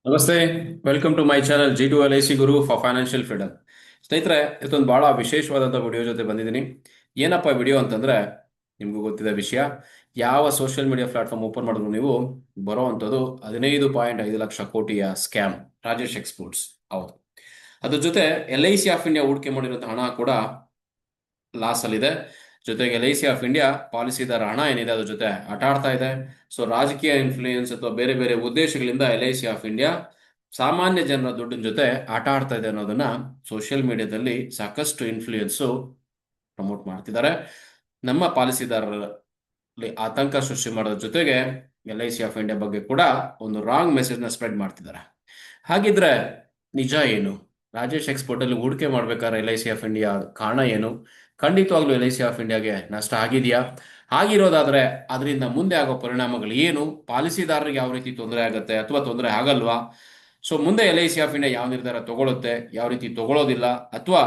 ನಮಸ್ತೆ. Welcome to my channel G2LIC Guru for financial freedom. ಸ್ನೇಹಿತರೆ, ಇವತ್ತೊಂದು ಬಹಳ ವಿಶೇಷವಾದಂಥ ವಿಡಿಯೋ ಜೊತೆ ಬಂದಿದ್ದೀನಿ. ಏನಪ್ಪ ವಿಡಿಯೋ ಅಂತಂದ್ರೆ, ನಿಮಗೂ ಗೊತ್ತಿದೆ ವಿಷಯ. ಯಾವ ಸೋಷಿಯಲ್ ಮೀಡಿಯಾ ಪ್ಲಾಟ್ಫಾರ್ಮ್ ಓಪನ್ ಮಾಡಿದ್ರು ನೀವು ಬರೋ ಅಂಥದ್ದು 15.5 ಲಕ್ಷ ಕೋಟಿಯ ಸ್ಕ್ಯಾಮ್ ರಾಜೇಶ್ ಎಕ್ಸ್ಪೋರ್ಟ್ಸ್. ಹೌದು, ಅದ್ರ ಜೊತೆ LIC ಆಫ್ ಇಂಡಿಯಾ ಹೂಡಿಕೆ ಮಾಡಿರುವಂಥ ಹಣ ಕೂಡ ಲಾಸ್ ಅಲ್ಲಿದೆ. ಜೊತೆಗೆ LIC ಆಫ್ ಇಂಡಿಯಾ ಪಾಲಿಸಿದಾರ ಹಣ ಏನಿದೆ ಅದ್ರ ಜೊತೆ ಆಟ ಆಡ್ತಾ ಇದೆ. ಸೊ ರಾಜಕೀಯ ಇನ್ಫ್ಲೂಯೆನ್ಸ್ ಅಥವಾ ಬೇರೆ ಬೇರೆ ಉದ್ದೇಶಗಳಿಂದ LIC ಆಫ್ ಇಂಡಿಯಾ ಸಾಮಾನ್ಯ ಜನರ ದುಡ್ಡಿನ ಜೊತೆ ಆಟ ಆಡ್ತಾ ಇದೆ ಅನ್ನೋದನ್ನ ಸೋಷಿಯಲ್ ಮೀಡಿಯಾದಲ್ಲಿ ಸಾಕಷ್ಟು ಇನ್ಫ್ಲೂಯೆನ್ಸು ಪ್ರಮೋಟ್ ಮಾಡ್ತಿದ್ದಾರೆ. ನಮ್ಮ ಪಾಲಿಸಿದಾರರಲ್ಲಿ ಆತಂಕ ಸೃಷ್ಟಿ ಮಾಡೋದ್ರ ಜೊತೆಗೆ LIC ಆಫ್ ಇಂಡಿಯಾ ಬಗ್ಗೆ ಕೂಡ ಒಂದು ರಾಂಗ್ ಮೆಸೇಜ್ನ ಸ್ಪ್ರೆಡ್ ಮಾಡ್ತಿದ್ದಾರೆ. ಹಾಗಿದ್ರೆ ನಿಜ ಏನು? ರಾಜೇಶ್ ಎಕ್ಸ್ಪೋರ್ಟ್ ಅಲ್ಲಿ ಹೂಡಿಕೆ ಮಾಡ್ಬೇಕಾದ್ರೆ LIC ಆಫ್ ಇಂಡಿಯಾ ಕಾರಣ ಏನು? ಖಂಡಿತವಾಗ್ಲೂ LIC ಆಫ್ ಇಂಡಿಯಾಗೆ ನಷ್ಟ ಆಗಿದೆಯಾ? ಆಗಿರೋದಾದ್ರೆ ಅದರಿಂದ ಮುಂದೆ ಆಗೋ ಪರಿಣಾಮಗಳು ಏನು? ಪಾಲಿಸಿದಾರರಿಗೆ ಯಾವ ರೀತಿ ತೊಂದರೆ ಆಗುತ್ತೆ ಅಥವಾ ತೊಂದರೆ ಆಗಲ್ವಾ? ಸೊ ಮುಂದೆ LIC ಆಫ್ ಇಂಡಿಯಾ ಯಾವ ನಿರ್ಧಾರ ತಗೊಳುತ್ತೆ, ಯಾವ ರೀತಿ ತಗೊಳ್ಳೋದಿಲ್ಲ, ಅಥವಾ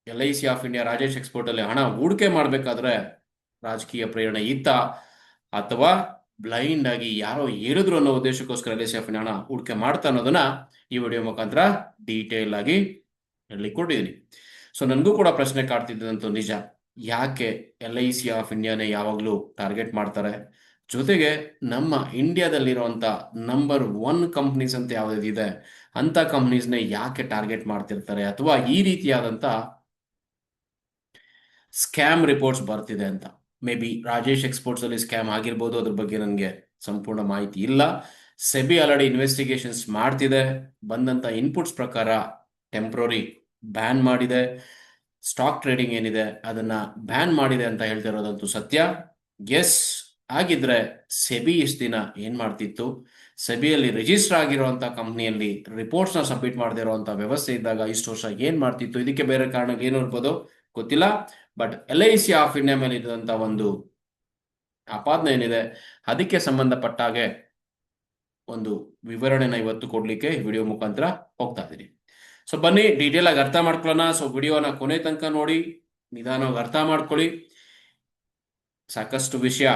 LIC of India Rajesh export ಅಲ್ಲಿ ಹಣ ಹೂಡಿಕೆ ಮಾಡಬೇಕಾದ್ರೆ ರಾಜಕೀಯ ಪ್ರೇರಣೆ ಇತ್ತ, ಅಥವಾ ಬ್ಲೈಂಡ್ ಆಗಿ ಯಾರೋ ಹೇಳಿದ್ರು ಅನ್ನೋ ಉದ್ದೇಶಕ್ಕೋಸ್ಕರ LIC ಆಫ್ ಇಂಡಿಯಾ ಹಣ ಹೂಡಿಕೆ ಮಾಡ್ತಾ ಅನ್ನೋದನ್ನ ಈ ವಿಡಿಯೋ ಮುಖಾಂತರ ಡೀಟೇಲ್ ಆಗಿ ಹೇಳಿ ಕೊಟ್ಟಿದ್ದೀನಿ. ಸೊ ನನಗೂ ಕೂಡ ಪ್ರಶ್ನೆ ಕಾಡ್ತಿದ್ದಂತೂ ನಿಜ. ಯಾಕೆ LIC ಆಫ್ ಇಂಡಿಯಾನೇ ಯಾವಾಗಲೂ ಟಾರ್ಗೆಟ್ ಮಾಡ್ತಾರೆ? ಜೊತೆಗೆ ನಮ್ಮ ಇಂಡಿಯಾದಲ್ಲಿರುವಂಥ ನಂಬರ್ 1 ಕಂಪ್ನೀಸ್ ಅಂತ ಯಾವುದಿದೆ ಅಂತ ಕಂಪ್ನೀಸ್ನೇ ಯಾಕೆ ಟಾರ್ಗೆಟ್ ಮಾಡ್ತಿರ್ತಾರೆ, ಅಥವಾ ಈ ರೀತಿಯಾದಂಥ ಸ್ಕ್ಯಾಮ್ ರಿಪೋರ್ಟ್ಸ್ ಬರ್ತಿದೆ ಅಂತ. ಮೇ ಬಿ ರಾಜೇಶ್ ಎಕ್ಸ್ಪೋರ್ಟ್ಸ್ ಅಲ್ಲಿ ಸ್ಕ್ಯಾಮ್ ಆಗಿರ್ಬೋದು, ಅದ್ರ ಬಗ್ಗೆ ನನಗೆ ಸಂಪೂರ್ಣ ಮಾಹಿತಿ ಇಲ್ಲ. ಸೆಬಿ ಆಲ್ರೆಡಿ ಇನ್ವೆಸ್ಟಿಗೇಷನ್ಸ್ ಮಾಡ್ತಿದೆ. ಬಂದಂತ ಇನ್ಪುಟ್ಸ್ ಪ್ರಕಾರ ಟೆಂಪ್ರರಿ ಬ್ಯಾನ್ ಮಾಡಿದೆ. ಸ್ಟಾಕ್ ಟ್ರೇಡಿಂಗ್ ಏನಿದೆ ಅದನ್ನ ಬ್ಯಾನ್ ಮಾಡಿದೆ ಅಂತ ಹೇಳ್ತಿರೋದಂತೂ ಸತ್ಯ. ಎಸ್, ಆಗಿದ್ರೆ ಸೆಬಿ ಇಷ್ಟು ದಿನ ಏನ್ ಮಾಡ್ತಿತ್ತು? ಸೆಬಿಯಲ್ಲಿ ರಿಜಿಸ್ಟರ್ ಆಗಿರುವಂತ ಕಂಪ್ನಿಯಲ್ಲಿ ರಿಪೋರ್ಟ್ಸ್ ನ ಸಬ್ಮಿಟ್ ಮಾಡದೇ ಇರುವಂತ ವ್ಯವಸ್ಥೆ ಇದ್ದಾಗ ಇಷ್ಟು ವರ್ಷ ಏನ್ ಮಾಡ್ತಿತ್ತು? ಇದಕ್ಕೆ ಬೇರೆ ಕಾರಣ ಏನು ಇರ್ಬೋದು ಗೊತ್ತಿಲ್ಲ. ಬಟ್ LIC ಆಫ್ ಇಂಡಿಯಾ ಮೇಲೆ ಇದ್ದಂತ ಒಂದು ಆಪಾದನೆ ಏನಿದೆ ಅದಕ್ಕೆ ಸಂಬಂಧಪಟ್ಟ ಹಾಗೆ ಒಂದು ವಿವರಣೆನ ಇವತ್ತು ಕೊಡ್ಲಿಕ್ಕೆ ಈ ವಿಡಿಯೋ ಮುಖಾಂತರ ಹೋಗ್ತಾ ಇದ್ದೀನಿ. ಸೊ ಬನ್ನಿ ಡೀಟೇಲ್ ಆಗಿ ಅರ್ಥ ಮಾಡ್ಕೊಳ್ಳೋಣ. ಸೊ ವಿಡಿಯೋನ ಕೊನೆ ತನಕ ನೋಡಿ, ನಿಧಾನವಾಗಿ ಅರ್ಥ ಮಾಡ್ಕೊಳ್ಳಿ. ಸಾಕಷ್ಟು ವಿಷಯ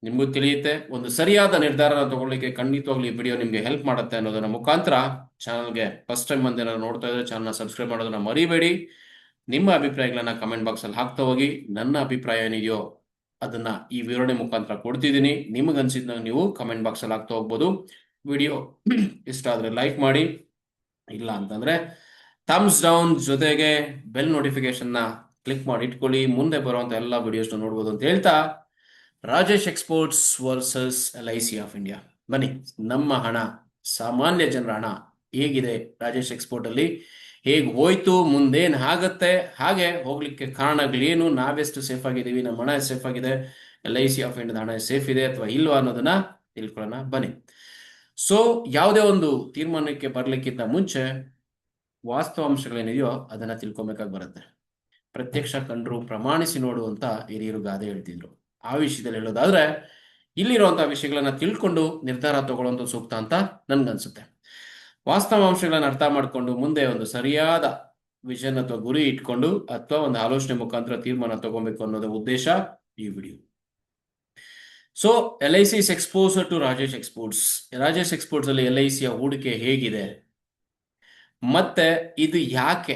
ನಿಮಗೂ ತಿಳಿಯುತ್ತೆ. ಒಂದು ಸರಿಯಾದ ನಿರ್ಧಾರನ ತಗೊಳ್ಳಿಕ್ಕೆ ಖಂಡಿತವಾಗ್ಲೂ ಈ ವಿಡಿಯೋ ನಿಮಗೆ ಹೆಲ್ಪ್ ಮಾಡುತ್ತೆ ಅನ್ನೋದನ್ನ ಮುಖಾಂತರ ಚಾನಲ್ಗೆ ಫಸ್ಟ್ ಟೈಮ್ ಬಂದು ಏನಾದ್ರು ನೋಡ್ತಾ ಇದ್ರೆ ಚಾನಲ್ನ ಸಬ್ಸ್ಕ್ರೈಬ್ ಮಾಡೋದನ್ನ ಮರಿಬೇಡಿ. ನಿಮ್ಮ ಅಭಿಪ್ರಾಯಗಳನ್ನ ಕಮೆಂಟ್ ಬಾಕ್ಸ್ ಅಲ್ಲಿ ಹಾಕ್ತಾ ಹೋಗಿ. ನನ್ನ ಅಭಿಪ್ರಾಯ ಏನಿದೆಯೋ ಅದನ್ನ ಈ ವಿವರಣೆ ಮುಖಾಂತರ ಕೊಡ್ತಿದ್ದೀನಿ. ನಿಮಗನ್ಸಿದ್ದಾಗ ನೀವು ಕಮೆಂಟ್ ಬಾಕ್ಸ್ ಅಲ್ಲಿ ಹಾಕ್ತಾ ಹೋಗ್ಬೋದು. ವಿಡಿಯೋ ಇಷ್ಟ ಆದ್ರೆ ಲೈಕ್ ಮಾಡಿ, ಇಲ್ಲ ಅಂತಂದ್ರೆ ಥಮ್ಸ್ ಡೌನ್, ಜೊತೆಗೆ ಬೆಲ್ ನೋಟಿಫಿಕೇಶನ್ ನ ಕ್ಲಿಕ್ ಮಾಡಿ ಇಟ್ಕೊಳ್ಳಿ. ಮುಂದೆ ಬರುವಂತ ಎಲ್ಲ ವಿಡಿಯೋಸ್ ನೋಡ್ಬೋದು ಅಂತ ಹೇಳ್ತಾ, Rajesh exports versus LIC of India. ಬನ್ನಿ, ನಮ್ಮ ಹಣ, ಸಾಮಾನ್ಯ ಜನರ ಹಣ ಹೇಗಿದೆ ರಾಜೇಶ್ ಎಕ್ಸ್ಪೋರ್ಟ್ ಅಲ್ಲಿ, ಹೇಗೆ ಹೋಯ್ತು, ಮುಂದೇನ್ ಆಗತ್ತೆ, ಹಾಗೆ ಹೋಗ್ಲಿಕ್ಕೆ ಕಾರಣಗಳೇನು, ನಾವೆಷ್ಟು ಸೇಫ್ ಆಗಿದ್ದೀವಿ, ನಮ್ಮ ಹಣ ಸೇಫ್ ಆಗಿದೆ, LIC ಆಫ್ ಇಂಡಿಯಾದ ಹಣ ಸೇಫ್ ಇದೆ ಅಥವಾ ಇಲ್ವಾ ಅನ್ನೋದನ್ನ ತಿಳ್ಕೊಳ್ಳೋಣ ಬನ್ನಿ. ಸೊ ಯಾವುದೇ ಒಂದು ತೀರ್ಮಾನಕ್ಕೆ ಬರ್ಲಿಕ್ಕಿಂತ ಮುಂಚೆ ವಾಸ್ತವಾಂಶಗಳೇನಿದೆಯೋ ಅದನ್ನ ತಿಳ್ಕೊಬೇಕಾಗಿ ಬರುತ್ತೆ. ಪ್ರತ್ಯಕ್ಷ ಕಂಡ್ರು ಪ್ರಮಾಣಿಸಿ ನೋಡು ಅಂತ ಹಿರಿಯರು ಗಾದೆ ಹೇಳ್ತಿದ್ರು. ಆ ವಿಷಯದಲ್ಲಿ ಹೇಳೋದಾದ್ರೆ, ಇಲ್ಲಿರುವಂತಹ ವಿಷಯಗಳನ್ನ ತಿಳ್ಕೊಂಡು ನಿರ್ಧಾರ ತಗೊಳ್ಳುವಂತ ಸೂಕ್ತ ಅಂತ ನನ್ಗನ್ಸುತ್ತೆ. ವಾಸ್ತವಾಂಶಗಳನ್ನ ಅರ್ಥ ಮಾಡಿಕೊಂಡು ಮುಂದೆ ಒಂದು ಸರಿಯಾದ ವಿಷನ್ ಅಥವಾ ಗುರಿ ಇಟ್ಕೊಂಡು ಅಥವಾ ಒಂದು ಆಲೋಚನೆ ಮುಖಾಂತರ ತೀರ್ಮಾನ ತಗೋಬೇಕು ಅನ್ನೋದು ಉದ್ದೇಶ ಈ ವಿಡಿಯೋ. So LIC is exposure to Rajesh exports. Rajesh exports ಅಲ್ಲಿ LIC ಯ ಹೂಡಿಕೆ ಹೇಗಿದೆ, ಮತ್ತೆ ಇದು ಯಾಕೆ?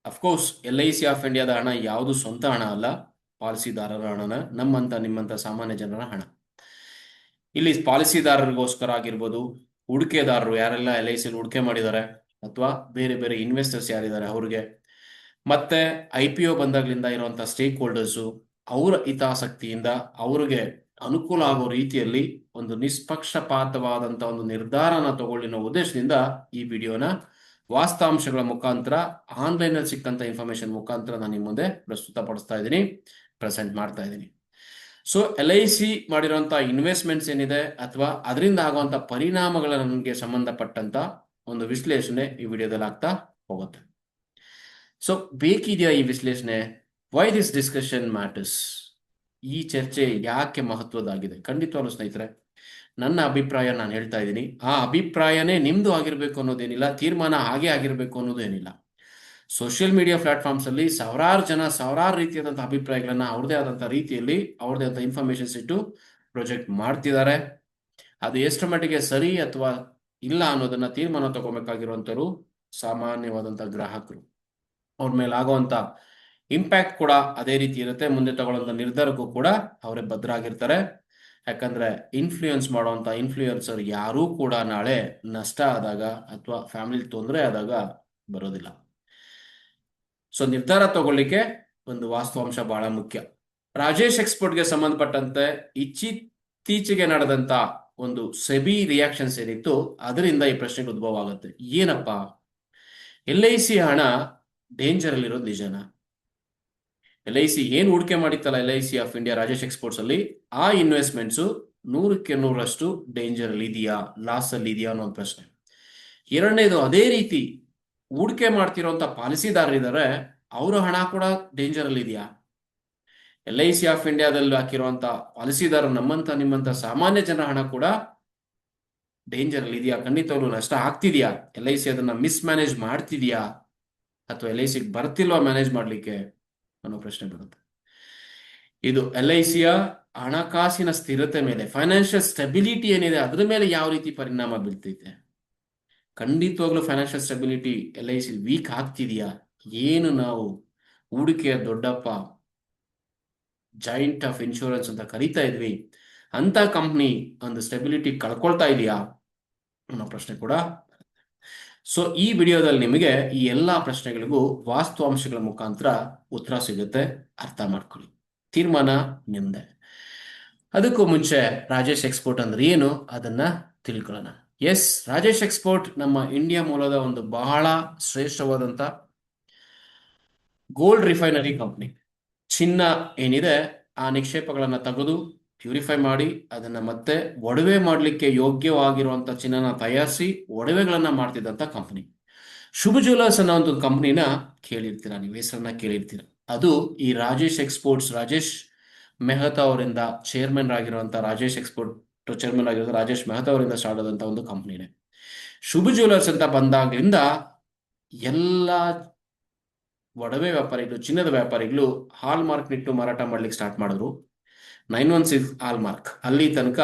ಅಫ್ಕೋರ್ಸ್ LIC ಆಫ್ ಇಂಡಿಯಾದ ಹಣ ಯಾವುದು ಸ್ವಂತ ಹಣ ಅಲ್ಲ, ಪಾಲಿಸಿದಾರರ ಹಣನ, ನಮ್ಮಂತ ನಿಮ್ಮಂತ ಸಾಮಾನ್ಯ ಜನರ ಹಣ. ಇಲ್ಲಿ ಪಾಲಿಸಿದಾರರಿಗೋಸ್ಕರ ಆಗಿರ್ಬೋದು, ಹೂಡಿಕೆದಾರರು ಯಾರೆಲ್ಲ LIC ಹೂಡಿಕೆ ಮಾಡಿದ್ದಾರೆ, ಅಥವಾ ಬೇರೆ ಬೇರೆ ಇನ್ವೆಸ್ಟರ್ಸ್ ಯಾರಿದ್ದಾರೆ ಅವ್ರಿಗೆ, ಮತ್ತೆ IPO ಬಂದಾಗ್ಲಿಂದ ಇರುವಂತಹ ಸ್ಟೇಕ್ ಹೋಲ್ಡರ್ಸು, ಅವರ ಹಿತಾಸಕ್ತಿಯಿಂದ ಅವ್ರಿಗೆ ಅನುಕೂಲ ಆಗೋ ರೀತಿಯಲ್ಲಿ ಒಂದು ನಿಷ್ಪಕ್ಷಪಾತವಾದಂತ ಒಂದು ನಿರ್ಧಾರನ ತಗೊಳ್ಳಿ ಅನ್ನೋ ಉದ್ದೇಶದಿಂದ ಈ ವಿಡಿಯೋನ ವಾಸ್ತವಾಂಶಗಳ ಮುಖಾಂತರ, ಆನ್ಲೈನ್ ಅಲ್ಲಿ ಸಿಕ್ಕಂತ ಇನ್ಫಾರ್ಮೇಶನ್ ಮುಖಾಂತರ ನಾನು ನಿಮ್ಮ ಮುಂದೆ ಪ್ರಸ್ತುತಪಡಿಸ್ತಾ ಇದ್ದೀನಿ, ಪ್ರೆಸೆಂಟ್ ಮಾಡ್ತಾ ಇದ್ದೀನಿ. ಸೊ LIC ಮಾಡಿರುವಂತಹ ಇನ್ವೆಸ್ಟ್ಮೆಂಟ್ಸ್ ಏನಿದೆ ಅಥವಾ ಅದರಿಂದ ಆಗುವಂತ ಪರಿಣಾಮಗಳ ನನಗೆ ಸಂಬಂಧಪಟ್ಟಂತ ಒಂದು ವಿಶ್ಲೇಷಣೆ ಈ ವಿಡಿಯೋದಲ್ಲಿ ಆಗ್ತಾ ಹೋಗುತ್ತೆ. ಸೊ ಬೇಕಿದೆಯಾ ಈ ವಿಶ್ಲೇಷಣೆ? Why this discussion matters? ಈ ಚರ್ಚೆ ಯಾಕೆ ಮಹತ್ವದಾಗಿದೆ? ಖಂಡಿತವಾಗ್ಲೂ ಸ್ನೇಹಿತರೆ, ನನ್ನ ಅಭಿಪ್ರಾಯ ನಾನು ಹೇಳ್ತಾ ಇದ್ದೀನಿ. ಆ ಅಭಿಪ್ರಾಯನೇ ನಿಮ್ದು ಆಗಿರ್ಬೇಕು ಅನ್ನೋದೇನಿಲ್ಲ, ತೀರ್ಮಾನ ಹಾಗೆ ಆಗಿರ್ಬೇಕು ಅನ್ನೋದೇನಿಲ್ಲ. ಸೋಷಿಯಲ್ ಮೀಡಿಯಾ ಪ್ಲಾಟ್ಫಾರ್ಮ್ಸ್ ಅಲ್ಲಿ ಸಾವಿರಾರು ಜನ ಸಾವಿರಾರು ರೀತಿಯಾದಂತಹ ಅಭಿಪ್ರಾಯಗಳನ್ನ ಅವ್ರದೇ ಆದಂತಹ ರೀತಿಯಲ್ಲಿ ಅವ್ರದೇ ಆದಂತಹ ಇನ್ಫಾರ್ಮೇಶನ್ಸ್ ಇಟ್ಟು ಪ್ರೊಜೆಕ್ಟ್ ಮಾಡ್ತಿದ್ದಾರೆ. ಅದು ಎಷ್ಟು ಮಟ್ಟಿಗೆ ಸರಿ ಅಥವಾ ಇಲ್ಲ ಅನ್ನೋದನ್ನ ತೀರ್ಮಾನ ತಗೋಬೇಕಾಗಿರುವಂತರು ಸಾಮಾನ್ಯವಾದಂತ ಗ್ರಾಹಕರು. ಅವ್ರ ಮೇಲೆ ಆಗುವಂತ ಇಂಪ್ಯಾಕ್ಟ್ ಕೂಡ ಅದೇ ರೀತಿ ಇರುತ್ತೆ. ಮುಂದೆ ತಗೊಳ್ಳುವಂತ ನಿರ್ಧಾರಕ್ಕೂ ಕೂಡ ಅವರೇ ಭದ್ರಾಗಿರ್ತಾರೆ. ಯಾಕಂದ್ರೆ ಇನ್ಫ್ಲೂಯೆನ್ಸ್ ಮಾಡುವಂತ ಇನ್ಫ್ಲೂಯೆನ್ಸರ್ ಯಾರೂ ಕೂಡ ನಾಳೆ ನಷ್ಟ ಆದಾಗ ಅಥವಾ ಫ್ಯಾಮಿಲಿ ತೊಂದರೆ ಆದಾಗ ಬರೋದಿಲ್ಲ. ಸೊ ನಿರ್ಧಾರ ತಗೊಳ್ಳಿಕ್ಕೆ ಒಂದು ವಾಸ್ತವಾಂಶ ಬಹಳ ಮುಖ್ಯ. ರಾಜೇಶ್ ಎಕ್ಸ್ಪೋರ್ಟ್ಗೆ ಸಂಬಂಧಪಟ್ಟಂತೆ ಇತ್ತೀಚೆಗೆ ನಡೆದಂತ ಒಂದು ಸೆಬಿ ರಿಯಾಕ್ಷನ್ಸ್ ಏನಿತ್ತು, ಅದರಿಂದ ಈ ಪ್ರಶ್ನೆಗೆ ಉದ್ಭವ ಆಗುತ್ತೆ. ಏನಪ್ಪ, LIC ಹಣ ಡೇಂಜರ್ ಅಲ್ಲಿರೋದು ನಿಜನಾ? LIC ಏನ್ ಹೂಡಿಕೆ ಮಾಡಿತ್ತಲ್ಲ LIC of India Rajesh exports ಅಲ್ಲಿ, ಆ ಇನ್ವೆಸ್ಟ್ಮೆಂಟ್ಸ್ 100% ಡೇಂಜರ್ ಅಲ್ಲಿ ಇದೆಯಾ, ಲಾಸ್ ಅಲ್ಲಿ ಇದೆಯಾ ಅನ್ನೋ ಒಂದು ಪ್ರಶ್ನೆ. ಎರಡನೇದು, ಅದೇ ರೀತಿ ಹೂಡಿಕೆ ಮಾಡ್ತಿರೋಂಥ ಪಾಲಿಸಿದಾರರಿದ್ದಾರೆ, ಅವರ ಹಣ ಕೂಡ ಡೇಂಜರ್ ಅಲ್ಲಿ ಇದೆಯಾ? LIC ಆಫ್ ಇಂಡಿಯಾದಲ್ಲಿ ಹಾಕಿರುವಂತ ಪಾಲಿಸಿದಾರರು ನಮ್ಮಂತ ನಿಮ್ಮಂತ ಸಾಮಾನ್ಯ ಜನರ ಹಣ ಕೂಡ ಡೇಂಜರ್ ಅಲ್ಲಿ ಇದೆಯಾ? ಖಂಡಿತವಾಗ್ಲೂ ನಷ್ಟ ಆಗ್ತಿದ್ಯಾ? LIC ಅದನ್ನ ಮಿಸ್ಮ್ಯಾನೇಜ್ ಮಾಡ್ತಿದ್ಯಾ ಅಥವಾ LIC ಬರ್ತಿಲ್ವಾ ಮ್ಯಾನೇಜ್ ಮಾಡ್ಲಿಕ್ಕೆ ಅನ್ನೋ ಪ್ರಶ್ನೆ ಬರುತ್ತೆ. ಇದು LICಯ ಹಣಕಾಸಿನ ಸ್ಥಿರತೆ ಮೇಲೆ, ಫೈನಾನ್ಷಿಯಲ್ ಸ್ಟೆಬಿಲಿಟಿ ಏನಿದೆ ಅದರ ಮೇಲೆ ಯಾವ ರೀತಿ ಪರಿಣಾಮ ಬೀಳ್ತೈತೆ. ಖಂಡಿತವಾಗ್ಲೂ ಫೈನಾನ್ಷಿಯಲ್ ಸ್ಟೆಬಿಲಿಟಿ LIC ವೀಕ್ ಆಗ್ತಿದೆಯಾ? ಏನು ನಾವು ಹೂಡಿಕೆಯ ದೊಡ್ಡಪ್ಪ ಜಾಯಿಂಟ್ ಆಫ್ ಇನ್ಶೂರೆನ್ಸ್ ಅಂತ ಕರೀತಾ ಇದ್ವಿ, ಅಂತ ಕಂಪ್ನಿ ಒಂದು ಸ್ಟೆಬಿಲಿಟಿ ಕಳ್ಕೊಳ್ತಾ ಇದೆಯಾ ಅನ್ನೋ ಪ್ರಶ್ನೆ ಕೂಡ. ಸೊ ಈ ವಿಡಿಯೋದಲ್ಲಿ ನಿಮಗೆ ಈ ಎಲ್ಲಾ ಪ್ರಶ್ನೆಗಳಿಗೂ ವಾಸ್ತವಾಂಶಗಳ ಮುಖಾಂತರ ಉತ್ತರ ಸಿಗುತ್ತೆ. ಅರ್ಥ ಮಾಡ್ಕೊಳ್ಳಿ, ತೀರ್ಮಾನ ನಿಮ್ದೆ. ಅದಕ್ಕೂ ಮುಂಚೆ ರಾಜೇಶ್ ಎಕ್ಸ್ಪೋರ್ಟ್ ಅಂದ್ರೆ ಏನು ಅದನ್ನ ತಿಳ್ಕೊಳ್ಳೋಣ. ಎಸ್, ರಾಜೇಶ್ ಎಕ್ಸ್ಪೋರ್ಟ್ ನಮ್ಮ ಇಂಡಿಯಾ ಮೂಲದ ಒಂದು ಬಹಳ ಶ್ರೇಷ್ಠವಾದಂತ ಗೋಲ್ಡ್ ರಿಫೈನರಿ ಕಂಪ್ನಿ. ಚಿನ್ನ ಏನಿದೆ ಆ ನಿಕ್ಷೇಪಗಳನ್ನ ತೆಗೆದು ಪ್ಯೂರಿಫೈ ಮಾಡಿ ಅದನ್ನ ಮತ್ತೆ ಒಡವೆ ಮಾಡಲಿಕ್ಕೆ ಯೋಗ್ಯವಾಗಿರುವಂತ ಚಿನ್ನನ ತಯಾರಿಸಿ ಒಡವೆಗಳನ್ನ ಮಾಡ್ತಿದ್ದಂತ ಕಂಪನಿ. ಶುಭ ಜ್ಯುವೆಲರ್ಸ್ ಅನ್ನೋ ಒಂದು ಕಂಪ್ನಿನ ಕೇಳಿರ್ತೀರಾ, ನೀವು ಹೆಸರನ್ನ ಕೇಳಿರ್ತೀರಾ. ಅದು ಈ ರಾಜೇಶ್ ಎಕ್ಸ್ಪೋರ್ಟ್ಸ್, ರಾಜೇಶ್ ಮೆಹ್ತಾ ಅವರಿಂದ ಚೇರ್ಮನ್ ಆಗಿರುವಂತ ರಾಜೇಶ್ ಎಕ್ಸ್ಪೋರ್ಟ್ ಚೇರ್ಮನ್ ಆಗಿರುವಂತ ರಾಜೇಶ್ ಮೆಹ್ತಾ ಅವರಿಂದ ಸ್ಟಾರ್ಟ್ ಆದಂತ ಒಂದು ಕಂಪ್ನಿನೇ. ಶುಭ ಜ್ಯುವೆಲರ್ಸ್ ಅಂತ ಬಂದಾಗಿಂದ ಎಲ್ಲ ಒಡವೆ ವ್ಯಾಪಾರಿಗಳು, ಚಿನ್ನದ ವ್ಯಾಪಾರಿಗಳು ಹಾಲ್ ಮಾರ್ಕ್ ನಿಟ್ಟು ಮಾರಾಟ ಮಾಡ್ಲಿಕ್ಕೆ ಸ್ಟಾರ್ಟ್ ಮಾಡಿದ್ರು. 916 ಹಾಲ್ ಮಾರ್ಕ್, ಅಲ್ಲಿ ತನಕ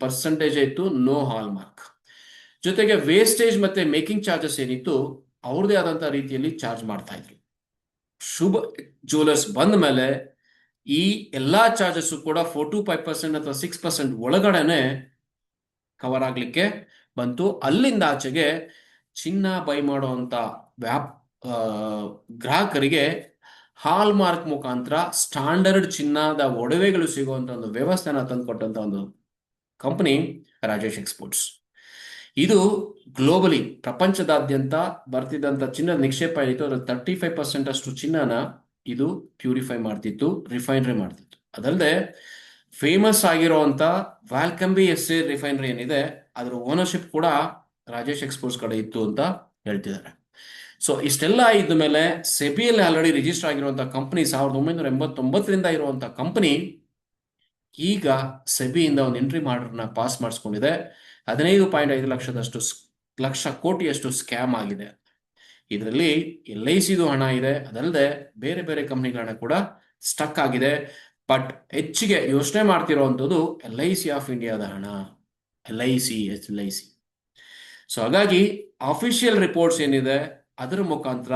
ಪರ್ಸೆಂಟೇಜ್ ಇತ್ತು ನೋ ಹಾಲ್ ಮಾರ್ಕ್. ಜೊತೆಗೆ ವೇಸ್ಟೇಜ್ ಮತ್ತೆ ಮೇಕಿಂಗ್ ಚಾರ್ಜಸ್ ಏನಿತ್ತು ಅವ್ರದೇ ಆದಂತ ರೀತಿಯಲ್ಲಿ ಚಾರ್ಜ್ ಮಾಡ್ತಾ ಇದ್ರು. ಶುಭ ಜ್ಯುವೆಲರ್ಸ್ ಬಂದ ಮೇಲೆ ಈ ಎಲ್ಲಾ ಚಾರ್ಜಸ್ ಕೂಡ 4 to 5% ಅಥವಾ 6% ಒಳಗಡೆನೆ ಕವರ್ ಆಗ್ಲಿಕ್ಕೆ ಬಂತು. ಅಲ್ಲಿಂದ ಆಚೆಗೆ ಚಿನ್ನ ಬೈ ಮಾಡುವಂತ ಗ್ರಾಹಕರಿಗೆ ಹಾಲ್ ಮಾರ್ಕ್ ಮುಖಾಂತರ ಸ್ಟ್ಯಾಂಡರ್ಡ್ ಚಿನ್ನದ ಒಡವೆಗಳು ಸಿಗುವಂತ ಒಂದು ವ್ಯವಸ್ಥೆನ ತಂದುಕೊಟ್ಟಂತ ಒಂದು ಕಂಪನಿ ರಾಜೇಶ್ ಎಕ್ಸ್ಪೋರ್ಟ್ಸ್. ಇದು ಗ್ಲೋಬಲಿ ಪ್ರಪಂಚದಾದ್ಯಂತ ಬರ್ತಿದ್ದಂತ ಚಿನ್ನದ ನಿಕ್ಷೇಪ ಏನಿತ್ತು ಅದ್ರ 35% ಅಷ್ಟು ಚಿನ್ನನ ಇದು ಪ್ಯೂರಿಫೈ ಮಾಡ್ತಿತ್ತು, ರಿಫೈನರಿ ಮಾಡ್ತಿತ್ತು. ಅದಲ್ಲದೆ ಫೇಮಸ್ ಆಗಿರುವಂತ ವ್ಯಾಲ್ಕಂಬಿ ಎಸ್ಸೆ ರಿಫೈನರಿ ಏನಿದೆ ಅದರ ಓನರ್ಶಿಪ್ ಕೂಡ ರಾಜೇಶ್ ಎಕ್ಸ್ಪೋರ್ಟ್ಸ್ ಕಡೆ ಇತ್ತು ಅಂತ ಹೇಳ್ತಿದ್ದಾರೆ. ಸೊ ಇಷ್ಟೆಲ್ಲ ಇದ್ದ ಮೇಲೆ ಸೆಬಿಯಲ್ಲಿ ಆಲ್ರೆಡಿ ರಿಜಿಸ್ಟರ್ ಆಗಿರುವಂತಹ ಕಂಪನಿ 1989ರಿಂದ ಇರುವಂತಹ ಕಂಪನಿ ಈಗ ಸೆಬಿಯಿಂದ ಒಂದು ಎಂಟ್ರಿ ಆರ್ಡರ್ನ ಪಾಸ್ ಮಾಡಿಸ್ಕೊಂಡಿದೆ. 15.5 ಲಕ್ಷ ಕೋಟಿಯಷ್ಟು ಸ್ಕ್ಯಾಮ್ ಆಗಿದೆ. ಇದರಲ್ಲಿ LICದು ಹಣ ಇದೆ, ಅದಲ್ಲದೆ ಬೇರೆ ಬೇರೆ ಕಂಪ್ನಿಗಳ ಹಣ ಕೂಡ ಸ್ಟಕ್ ಆಗಿದೆ. ಬಟ್ ಹೆಚ್ಚಿಗೆ ಯೋಚನೆ ಮಾಡ್ತಿರೋವಂಥದ್ದು LIC ಆಫ್ ಇಂಡಿಯಾದ ಹಣ, LIC. ಸೊ ಹಾಗಾಗಿ ಅಫಿಷಿಯಲ್ ರಿಪೋರ್ಟ್ಸ್ ಏನಿದೆ ಅದರ ಮುಖಾಂತರ,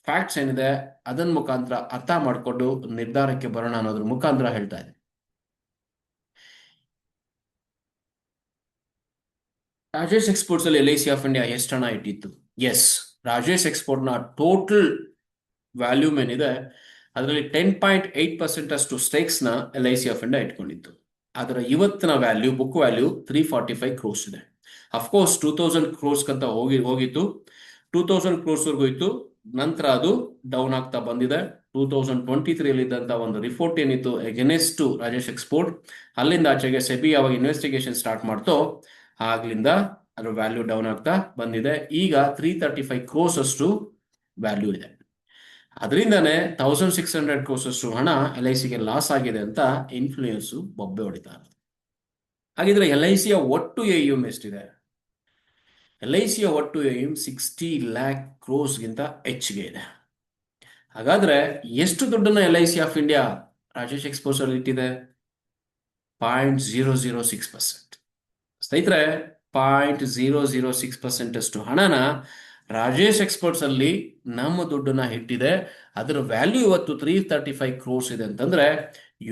ಫ್ಯಾಕ್ಟ್ಸ್ ಏನಿದೆ ಅದನ್ನ ಮುಖಾಂತರ ಅರ್ಥ ಮಾಡಿಕೊಂಡು ನಿರ್ಧಾರಕ್ಕೆ ಬರೋಣ ಅನ್ನೋದ್ರ ಮುಖಾಂತರ ಹೇಳ್ತಾ ಇದೆ. ರಾಜೇಶ್ ಎಕ್ಸ್ಪೋರ್ಟ್ಸ್ ಅಲ್ಲಿ LIC ಆಫ್ ಇಂಡಿಯಾ ಎಷ್ಟು ಹಣ ಇಟ್ಟಿತ್ತು? ಎಸ್, ರಾಜೇಶ್ ಎಕ್ಸ್ಪೋರ್ಟ್ ನ ಟೋಟಲ್ ವ್ಯಾಲ್ಯೂಮ್ ಏನಿದೆ ಅದರಲ್ಲಿ 10.8% ಅಷ್ಟು ಸ್ಟೇಕ್ಸ್ ನ LIC ಆಫ್ ಇಂಡಿಯಾ ಇಟ್ಕೊಂಡಿತ್ತು. ಅದರ ಇವತ್ತಿನ ವ್ಯಾಲ್ಯೂ, ಬುಕ್ ವ್ಯಾಲ್ಯೂ 345 crores ಇದೆ. ಅಫ್ಕೋರ್ಸ್ 2000 crores ಅಂತ ಹೋಗಿತ್ತು, 2000 crores ವರ್ಗೂ ಇತ್ತು. ನಂತರ ಅದು ಡೌನ್ ಆಗ್ತಾ ಬಂದಿದೆ. 2023 ಇದ್ದಂತ ಒಂದು ರಿಪೋರ್ಟ್ ಏನಿತ್ತು ಎಗೇನೆಸ್ಟ್ ಟು ರಾಜೇಶ್ ಎಕ್ಸ್ಪೋರ್ಟ್, ಅಲ್ಲಿಂದ ಆಚೆಗೆ ಸೆಬಿ ಯಾವಾಗ ಇನ್ವೆಸ್ಟಿಗೇಷನ್ ಸ್ಟಾರ್ಟ್ ಮಾಡ್ತೋ ಆಗ್ಲಿಂದ ಅದ್ರ ವ್ಯಾಲ್ಯೂ ಡೌನ್ ಆಗ್ತಾ ಬಂದಿದೆ. ಈಗ 335 crores ಅಷ್ಟು ವ್ಯಾಲ್ಯೂ ಇದೆ. ಅದರಿಂದಾನೆ 1600 crores ಅಷ್ಟು ಹಣ LICಗೆ ಲಾಸ್ ಆಗಿದೆ ಅಂತ ಇನ್ಫ್ಲೂಯೆನ್ಸ್ ಬೊಬ್ಬೆ ಹೊಡಿತಾರೆ. ಹಾಗಿದ್ರೆ LICಯ ಒಟ್ಟು AUM ಎಷ್ಟಿದೆ? LICಯ ಒಟ್ಟು AUM 60 lakh crores ಗಿಂತ ಹೆಚ್ಚಿಗೆ ಇದೆ. ಹಾಗಾದ್ರೆ ಎಷ್ಟು ದುಡ್ಡನ್ನ LIC of India Rajesh exports ಅಲ್ಲಿ ಇಟ್ಟಿದೆ? 0.006%. ಸ್ನೇಹಿತರೆ, 0.006% ಅಷ್ಟು ಹಣನ ರಾಜೇಶ್ ಎಕ್ಸ್ಪರ್ಟ್ಸ್ ಅಲ್ಲಿ ನಮ್ಮ ದುಡ್ಡನ್ನ ಇಟ್ಟಿದೆ. ಅದರ ವ್ಯಾಲ್ಯೂ ಇವತ್ತು 335 ಕ್ರೋರ್ಸ್ ಇದೆ ಅಂತಂದ್ರೆ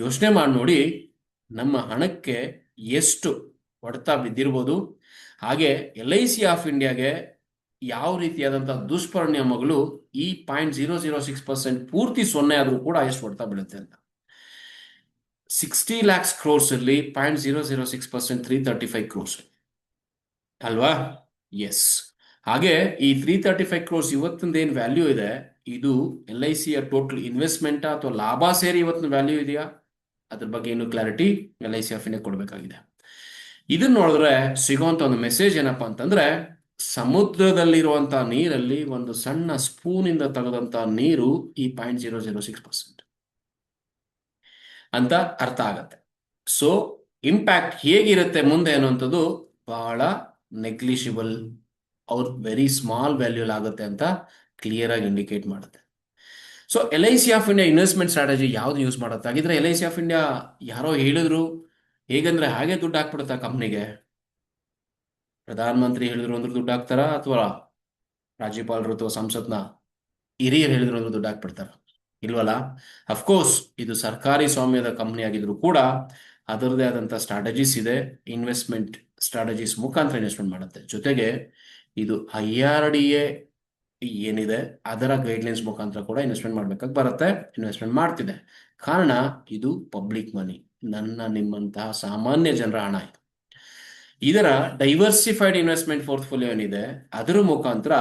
ಯೋಚನೆ ಮಾಡಿ ನೋಡಿ ನಮ್ಮ ಹಣಕ್ಕೆ ಎಷ್ಟು ಹೊಡೆತ ಬಿದ್ದಿರ್ಬೋದು. ಹಾಗೆ LIC ಆಫ್ ಇಂಡಿಯಾಗೆ ಯಾವ ರೀತಿಯಾದಂತಹ ದುಷ್ಪರಿಣಾಮಗಳು ಈ 0.006% ಪೂರ್ತಿ 0 ಆದ್ರೂ ಕೂಡ ಎಷ್ಟು ಹೊಡೆತ ಬೀಳುತ್ತೆ ಅಂತ. 60 lakhs crores ಅಲ್ಲಿ 0.006% 335 ಕ್ರೋರ್ಸ್ ಅಲ್ವಾ? ಎಸ್. ಹಾಗೆ ಈ 335 ಕ್ರೋರ್ಸ್ ಇವತ್ತಿಂದ ಏನ್ ವ್ಯಾಲ್ಯೂ ಇದೆ, ಇದು LICಯ ಟೋಟಲ್ ಇನ್ವೆಸ್ಟ್ಮೆಂಟ್ ಅಥವಾ ಲಾಭ ಸೇರಿ ಇವತ್ತಿನ ವ್ಯಾಲ್ಯೂ ಇದೆಯಾ? ಅದ್ರ ಬಗ್ಗೆ ಇನ್ನು ಕ್ಲಾರಿಟಿ LIC ಆಫ್ ಇಂಡಿಯಾ ಕೊಡಬೇಕಾಗಿದೆ. ಇದನ್ನ ನೋಡಿದ್ರೆ ಸಿಗುವಂತ ಒಂದು ಮೆಸೇಜ್ ಏನಪ್ಪಾ ಅಂತಂದ್ರೆ, ಸಮುದ್ರದಲ್ಲಿರುವಂತಹ ನೀರಲ್ಲಿ ಒಂದು ಸಣ್ಣ ಸ್ಪೂನ್ ಇಂದ ತೆಗೆದಂತ ನೀರು ಈ 0.006% ಅಂತ ಅರ್ಥ ಆಗತ್ತೆ. ಸೊ ಇಂಪ್ಯಾಕ್ಟ್ ಹೇಗಿರುತ್ತೆ ಮುಂದೆ ಅನ್ನುವಂಥದ್ದು ಬಹಳ ನೆಗ್ಲಿಷಿಬಲ್ ಅವ್ರ ವೆರಿ ಸ್ಮಾಲ್ ವ್ಯಾಲ್ಯೂ ಆಗುತ್ತೆ ಅಂತ ಕ್ಲಿಯರ್ ಆಗಿ ಇಂಡಿಕೇಟ್ ಮಾಡುತ್ತೆ. So LIC of India investment strategy ಯಾವ್ದು ಯೂಸ್ ಮಾಡುತ್ತೆ? ಹಾಗಿದ್ರೆ LIC ಆಫ್ ಇಂಡಿಯಾ ಯಾರೋ ಹೇಳಿದ್ರು ಹೇಗಂದ್ರೆ ಹಾಗೆ ದುಡ್ಡು ಹಾಕ್ಬಿಡುತ್ತಾ ಕಂಪ್ನಿಗೆ? ಪ್ರಧಾನ ಮಂತ್ರಿ ಹೇಳಿದ್ರು ಅಂದ್ರೆ ದುಡ್ಡು ಹಾಕ್ತಾರ, ಅಥವಾ ರಾಜ್ಯಪಾಲರು ಅಥವಾ ಸಂಸತ್ನ ಹಿರಿಯರು ಹೇಳಿದ್ರು ಅಂದ್ರೆ ದುಡ್ಡು ಹಾಕ್ಬಿಡ್ತಾರ? ಇಲ್ವಲ್ಲ. ಅಫ್ಕೋರ್ಸ್ ಇದು ಸರ್ಕಾರಿ ಸ್ವಾಮ್ಯದ ಕಂಪ್ನಿ ಆಗಿದ್ರು ಕೂಡ ಅದರದೇ ಆದಂತಹ ಸ್ಟ್ರಾಟಜೀಸ್ ಇದೆ. ಇನ್ವೆಸ್ಟ್ಮೆಂಟ್ ಸ್ಟ್ರಾಟಜೀಸ್ ಮುಖಾಂತರ ಇನ್ವೆಸ್ಟ್ಮೆಂಟ್ ಮಾಡುತ್ತೆ. ಜೊತೆಗೆ ಇದು IRDA ಏನಿದೆ ಅದರ ಗೈಡ್ಲೈನ್ಸ್ ಮುಖಾಂತರ ಕೂಡ ಇನ್ವೆಸ್ಟ್ಮೆಂಟ್ ಮಾಡ್ಬೇಕಾಗಿ ಬರುತ್ತೆ, ಇನ್ವೆಸ್ಟ್ಮೆಂಟ್ ಮಾಡ್ತಿದೆ. ಕಾರಣ ಇದು ಪಬ್ಲಿಕ್ ಮನಿ, ನನ್ನ ನಿಮ್ಮಂತಹ ಸಾಮಾನ್ಯ ಜನರ ಹಣ ಇದು. ಇದರ ಡೈವರ್ಸಿಫೈಡ್ ಇನ್ವೆಸ್ಟ್ಮೆಂಟ್ ಪೋರ್ಟ್ಫೋಲಿಯೋ ಏನಿದೆ ಅದರ ಮುಖಾಂತರ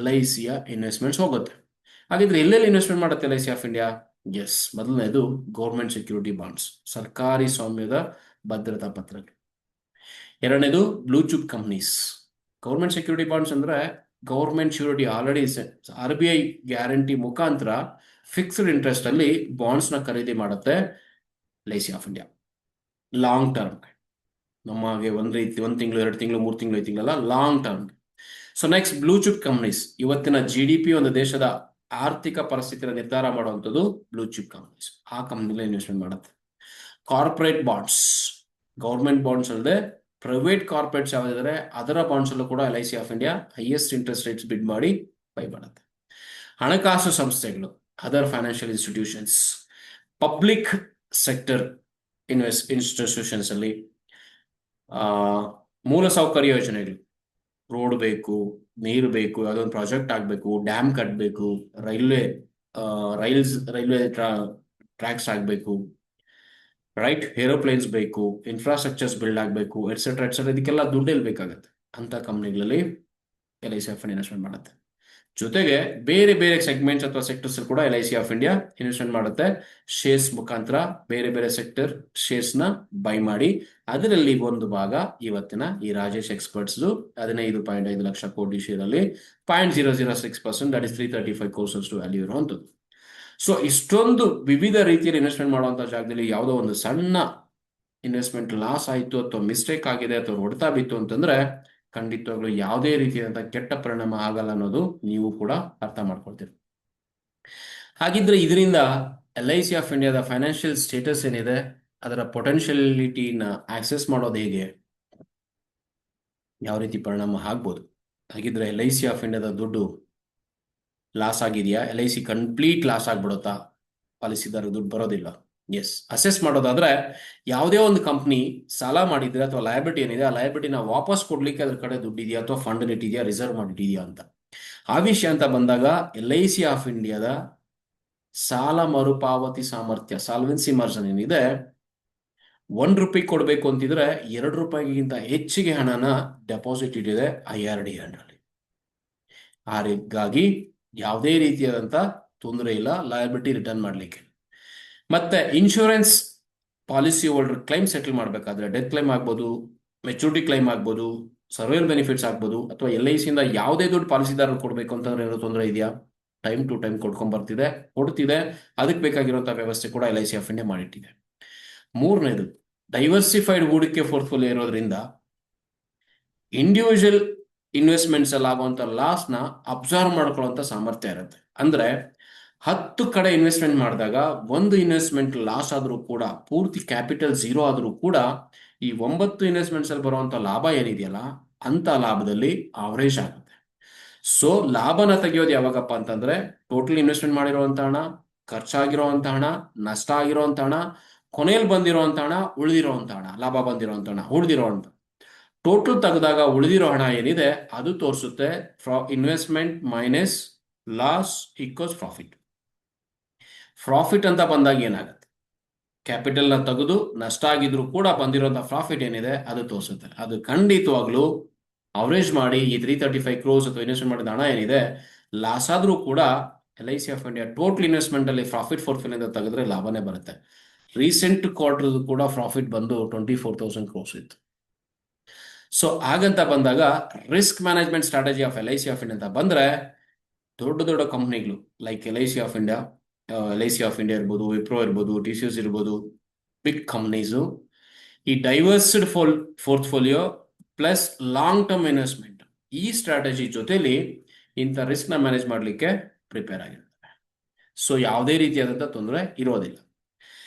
LICಯ ಇನ್ವೆಸ್ಟ್ಮೆಂಟ್ಸ್ ಹೋಗುತ್ತೆ. ಹಾಗಿದ್ರೆ ಎಲ್ಲೆಲ್ಲಿ ಇನ್ವೆಸ್ಟ್ಮೆಂಟ್ ಮಾಡುತ್ತೆ LIC ಆಫ್ ಇಂಡಿಯಾ? ಎಸ್, ಮೊದಲನೇದು ಗೌರ್ಮೆಂಟ್ ಸೆಕ್ಯೂರಿಟಿ ಬಾಂಡ್ಸ್, ಸರ್ಕಾರಿ ಸ್ವಾಮ್ಯದ ಭದ್ರತಾ ಪತ್ರಗಳು. ಎರಡನೇದು blue chip companies. Government security bonds ಅಂದ್ರೆ government surety already RBI guarantee ಮುಖಾಂತರ ಫಿಕ್ಸ್ಡ್ ಇಂಟ್ರೆಸ್ಟ್ ಅಲ್ಲಿ ಬಾಂಡ್ಸ್ ನ ಖರೀದಿ ಮಾಡುತ್ತೆ LIC of India. Long term, ನಮಗೆ ಒಂದು ತಿಂಗಳು, 2 ತಿಂಗಳು, 3 ತಿಂಗಳು, 5 ತಿಂಗಳಲ್ಲ, long term. So next blue chip companies, ಇವತ್ತಿನ GDP ಒಂದು ದೇಶದ ಆರ್ಥಿಕ ಪರಿಸ್ಥಿತಿಯ ನಿರ್ಧಾರ ಮಾಡುವಂಥದ್ದು ಬ್ಲೂ ಚಿಪ್ ಕಂಪ್ನೀಸ್. ಆ ಕಂಪ್ನಿಲಿ ಇನ್ವೆಸ್ಟ್ಮೆಂಟ್ ಮಾಡುತ್ತೆ. ಕಾರ್ಪೊರೇಟ್ ಬಾಂಡ್ಸ್, ಗೌರ್ಮೆಂಟ್ ಬಾಂಡ್ಸ್ ಅಲ್ಲದೆ ಪ್ರೈವೇಟ್ ಕಾರ್ಪೊರೇಟ್ಸ್ ಯಾವ್ದಿದ್ದಾರೆ ಅದರ ಬಾಂಡ್ಸ್ ಅಲ್ಲೂ ಕೂಡ LIC of India highest interest rates ಬಿಡ್ ಮಾಡಿ ಬೈ ಮಾಡುತ್ತೆ. ಹಣಕಾಸು ಸಂಸ್ಥೆಗಳು, other financial institutions, public sector institutions ಅಲ್ಲಿ ಮೂಲಸೌಕರ್ಯ ಯೋಜನೆಗಳು, ರೋಡ್ ಬೇಕು, ನೀರು ಬೇಕು, ಯಾವುದೊಂದು ಪ್ರಾಜೆಕ್ಟ್ ಆಗಬೇಕು, ಡ್ಯಾಮ್ ಕಟ್ಟಬೇಕು, ರೈಲ್ವೆ ಟ್ರ್ಯಾಕ್ಸ್ ಆಗಬೇಕು, ರೈಟ್, ಏರೋಪ್ಲೇನ್ಸ್ ಬೇಕು, ಇನ್ಫ್ರಾಸ್ಟ್ರಕ್ಚರ್ಸ್ ಬಿಲ್ಡ್ ಆಗಬೇಕು, ಎಟ್ಸೆಟ್ರಾ ಎಟ್ಸೆಟ್ರಾ. ಇದಕ್ಕೆಲ್ಲ ದುಡ್ಡು ಎಲ್ಲಿ ಬೇಕಾಗುತ್ತೆ? ಅಂತ ಕಂಪ್ನಿಗಳಲ್ಲಿ LIC ಆಫ್ ಇಂಡಿಯಾ ಇನ್ವೆಸ್ಟ್ಮೆಂಟ್ ಮಾಡುತ್ತೆ. ಜೊತೆಗೆ ಬೇರೆ ಬೇರೆ ಸೆಗ್ಮೆಂಟ್ಸ್ ಅಥವಾ ಸೆಕ್ಟರ್ಸ್ ಕೂಡ LIC ಆಫ್ ಇಂಡಿಯಾ ಇನ್ವೆಸ್ಟ್ಮೆಂಟ್ ಮಾಡುತ್ತೆ. ಶೇರ್ಸ್ ಮುಖಾಂತರ ಬೇರೆ ಬೇರೆ ಸೆಕ್ಟರ್ ಶೇರ್ಸ್ ನ ಬೈ ಮಾಡಿ ಅದರಲ್ಲಿ ಒಂದು ಭಾಗ ಇವತ್ತಿನ ಈ ರಾಜೇಶ್ ಎಕ್ಸ್ಪರ್ಟ್ಸ್ 15.5 ಲಕ್ಷ ಕೋಟಿ ಶೇರ್ ಅಲ್ಲಿ 0.006%, ದಟ್ ಇಸ್ 335 crores ಅಷ್ಟು ವ್ಯಾಲ್ಯೂ ಇರುವಂತದ್ದು. ಸೊ ಇಷ್ಟೊಂದು ವಿವಿಧ ರೀತಿಯಲ್ಲಿ ಇನ್ವೆಸ್ಟ್ಮೆಂಟ್ ಮಾಡುವಂತ ಜಾಗದಲ್ಲಿ ಯಾವುದೋ ಒಂದು ಸಣ್ಣ ಇನ್ವೆಸ್ಟ್ಮೆಂಟ್ ಲಾಸ್ ಆಯಿತು ಅಥವಾ ಮಿಸ್ಟೇಕ್ ಆಗಿದೆ ಅಥವಾ ಹೊಡೆತ ಬಿತ್ತು ಅಂತಂದ್ರೆ ಖಂಡಿತವಾಗ್ಲೂ ಯಾವುದೇ ರೀತಿಯಾದಂತಹ ಕೆಟ್ಟ ಪರಿಣಾಮ ಆಗಲ್ಲ ಅನ್ನೋದು ನೀವು ಕೂಡ ಅರ್ಥ ಮಾಡ್ಕೊಳ್ತೀರಿ. ಹಾಗಿದ್ರೆ ಇದರಿಂದ LIC ಆಫ್ ಇಂಡಿಯಾದ ಫೈನಾನ್ಷಿಯಲ್ ಸ್ಟೇಟಸ್ ಏನಿದೆ ಅದರ ಪೊಟೆನ್ಶಿಯಲಿಟಿನ ಆಕ್ಸೆಸ್ ಮಾಡೋದು ಹೇಗೆ, ಯಾವ ರೀತಿ ಪರಿಣಾಮ ಆಗ್ಬೋದು? ಹಾಗಿದ್ರೆ LIC ಆಫ್ ಇಂಡಿಯಾದ ದುಡ್ಡು ಲಾಸ್ ಆಗಿದೆಯಾ? LIC ಕಂಪ್ಲೀಟ್ ಲಾಸ್ ಆಗ್ಬಿಡುತ್ತಾ? ಪಾಲಿಸಿದಾರ ದುಡ್ಡು ಬರೋದಿಲ್ಲ. ಎಸ್, ಅಸೆಸ್ ಮಾಡೋದಾದ್ರೆ ಯಾವುದೇ ಒಂದು ಕಂಪ್ನಿ ಸಾಲ ಮಾಡಿದ್ರೆ ಅಥವಾ ಲಯಬಿಲಿಟಿ ಏನಿದೆ ಆ ಲಯಬಿಲಿಟಿನ ವಾಪಸ್ ಕೊಡ್ಲಿಕ್ಕೆ ಅದ್ರ ಕಡೆ ದುಡ್ಡಿದೆಯಾ ಅಥವಾ ಫಂಡ್ ಇಟ್ಟಿದೆಯಾ, ರಿಸರ್ವ್ ಮಾಡಿಟ್ಟಿದೆಯಾ ಅಂತ. ಆ ವಿಷಯ ಅಂತ ಬಂದಾಗ LIC ಆಫ್ ಇಂಡಿಯಾದ ಸಾಲ ಮರುಪಾವತಿ ಸಾಮರ್ಥ್ಯ, ಸಾಲ್ವೆನ್ಸಿ ಮಾರ್ಜಿನ್ ಏನಿದೆ, ₹1 ಕೊಡಬೇಕು ಅಂತಿದ್ರೆ ₹2ಗಿಂತ ಹೆಚ್ಚಿಗೆ ಹಣನ ಡೆಪಾಸಿಟ್ ಇಟ್ಟಿದೆ IRDA ಅಂಡರಲ್ಲಿ. ಹಾಗಾಗಿ ಯಾವುದೇ ರೀತಿಯಾದಂತ ತೊಂದರೆ ಇಲ್ಲ ಲಯಬಿಲಿಟಿ ರಿಟರ್ನ್ ಮಾಡ್ಲಿಕ್ಕೆ. ಮತ್ತೆ insurance policy holder claim settle ಮಾಡಬೇಕಾದ್ರೆ ಡೆತ್ ಕ್ಲೈಮ್ ಆಗ್ಬೋದು, ಮೆಚುರಿಟಿ ಕ್ಲೈಮ್ ಆಗ್ಬೋದು, ಸರ್ವೈವಲ್ ಬೆನಿಫಿಟ್ಸ್ ಆಗ್ಬೋದು, ಅಥವಾ LIC ಇಂದ ಯಾವುದೇ ದುಡ್ಡು ಪಾಲಿಸಿದಾರರು ಕೊಡಬೇಕು ಅಂತಂದ್ರೆ ಏನೋ ತೊಂದರೆ ಇದೆಯಾ? ಟೈಮ್ ಟು ಟೈಮ್ ಕೊಡ್ತಿದೆ. ಅದಕ್ಕೆ ಬೇಕಾಗಿರುವಂತಹ ವ್ಯವಸ್ಥೆ ಕೂಡ LIC ಆಫ್ ಇಂಡಿಯಾ ಮಾಡಿಟ್ಟಿದೆ. ಮೂರನೇದು, ಡೈವರ್ಸಿಫೈಡ್ ಹೂಡಿಕೆ ಪೋರ್ಟ್ಫೋಲಿಯೋ ಇರೋದ್ರಿಂದ ಇಂಡಿವಿಜುವಲ್ ಇನ್ವೆಸ್ಟ್ಮೆಂಟ್ಸ್ ಅಲ್ಲಿ ಆಗುವಂತ ಲಾಸ್ ನ ಅಬ್ಸರ್ವ್ ಮಾಡ್ಕೊಳ್ಳುವಂತ ಸಾಮರ್ಥ್ಯ ಇರುತ್ತೆ. ಅಂದ್ರೆ 10 ಕಡೆ ಇನ್ವೆಸ್ಟ್ಮೆಂಟ್ ಮಾಡಿದಾಗ ಒಂದು ಇನ್ವೆಸ್ಟ್ಮೆಂಟ್ ಲಾಸ್ ಆದ್ರೂ ಕೂಡ, ಪೂರ್ತಿ ಕ್ಯಾಪಿಟಲ್ 0 ಆದ್ರೂ ಕೂಡ ಈ 9 ಇನ್ವೆಸ್ಟ್ಮೆಂಟ್ಸ್ ಅಲ್ಲಿ ಬರುವಂತ ಲಾಭ ಏನಿದೆಯಲ್ಲ ಅಂತ ಲಾಭದಲ್ಲಿ ಆವರೇಜ್ ಆಗುತ್ತೆ. ಸೊ ಲಾಭನ ತೆಗೆಯೋದು ಯಾವಾಗಪ್ಪ ಅಂತಂದ್ರೆ ಟೋಟಲ್ ಇನ್ವೆಸ್ಟ್ಮೆಂಟ್ ಮಾಡಿರುವಂತ ಹಣ, ಖರ್ಚಾಗಿರುವಂತ ಹಣ, ನಷ್ಟ ಆಗಿರುವಂತ ಹಣ, ಕೊನೆಯಲ್ಲಿ ಬಂದಿರುವಂತ ಹಣ, ಉಳಿದಿರುವಂತ ಹಣ, ಲಾಭ ಬಂದಿರುವಂತ ಹಣ, ಉಳಿದಿರುವಂತ ಟೋಟಲ್ ತೆಗೆದಾಗ ಉಳಿದಿರೋ ಹಣ ಏನಿದೆ ಅದು ತೋರಿಸುತ್ತೆ investment minus loss equals profit. Profit ಅಂತ ಬಂದಾಗ ಏನಾಗುತ್ತೆ, ಕ್ಯಾಪಿಟಲ್ ನ ತೆಗೆದು ನಷ್ಟ ಆಗಿದ್ರು ಕೂಡ ಬಂದಿರುವಂತಹ ಪ್ರಾಫಿಟ್ ಏನಿದೆ ಅದು ತೋರಿಸುತ್ತೆ. ಅದು ಖಂಡಿತವಾಗ್ಲೂ ಅವರೇಜ್ ಮಾಡಿ ಈ 335 ಕ್ರೋರ್ಸ್ ಅಥವಾ ಇನ್ವೆಸ್ಟ್ಮೆಂಟ್ ಮಾಡಿದ ಹಣ ಏನಿದೆ ಲಾಸ್ ಆದ್ರೂ ಕೂಡ LIC of India total investment ಅಲ್ಲಿ ಪ್ರಾಫಿಟ್ ಪೋರ್ಟ್ಫೋಲಿಯೋ ತೆಗೆದ್ರೆ ಲಾಭನೇ ಬರುತ್ತೆ. ರೀಸೆಂಟ್ ಕ್ವಾರ್ಟರ್ ಕೂಡ ಪ್ರಾಫಿಟ್ ಬಂದು 24,000 ಕ್ರೋರ್ಸ್ ಇತ್ತು. ಸೊ ಹಾಗಂತ ಬಂದಾಗ risk management strategy of LIC of India ಅಂತ ಬಂದ್ರೆ ದೊಡ್ಡ ದೊಡ್ಡ ಕಂಪ್ನಿಗಳು like LIC of India, LIC of India ಇರ್ಬೋದು, ವಿಪ್ರೋ ಇರ್ಬೋದು, TCS ಇರ್ಬೋದು, ಬಿಗ್ ಕಂಪ್ನೀಸು ಈ diversed portfolio plus long term investment ಈ ಸ್ಟ್ರಾಟಜಿ ಜೊತೆಲಿ ಇಂಥ ರಿಸ್ಕ್ ನ ಮ್ಯಾನೇಜ್ ಮಾಡಲಿಕ್ಕೆ ಪ್ರಿಪೇರ್ ಆಗಿರ್ತವೆ. ಸೊ ಯಾವುದೇ ರೀತಿಯಾದಂಥ ತೊಂದರೆ ಇರೋದಿಲ್ಲ.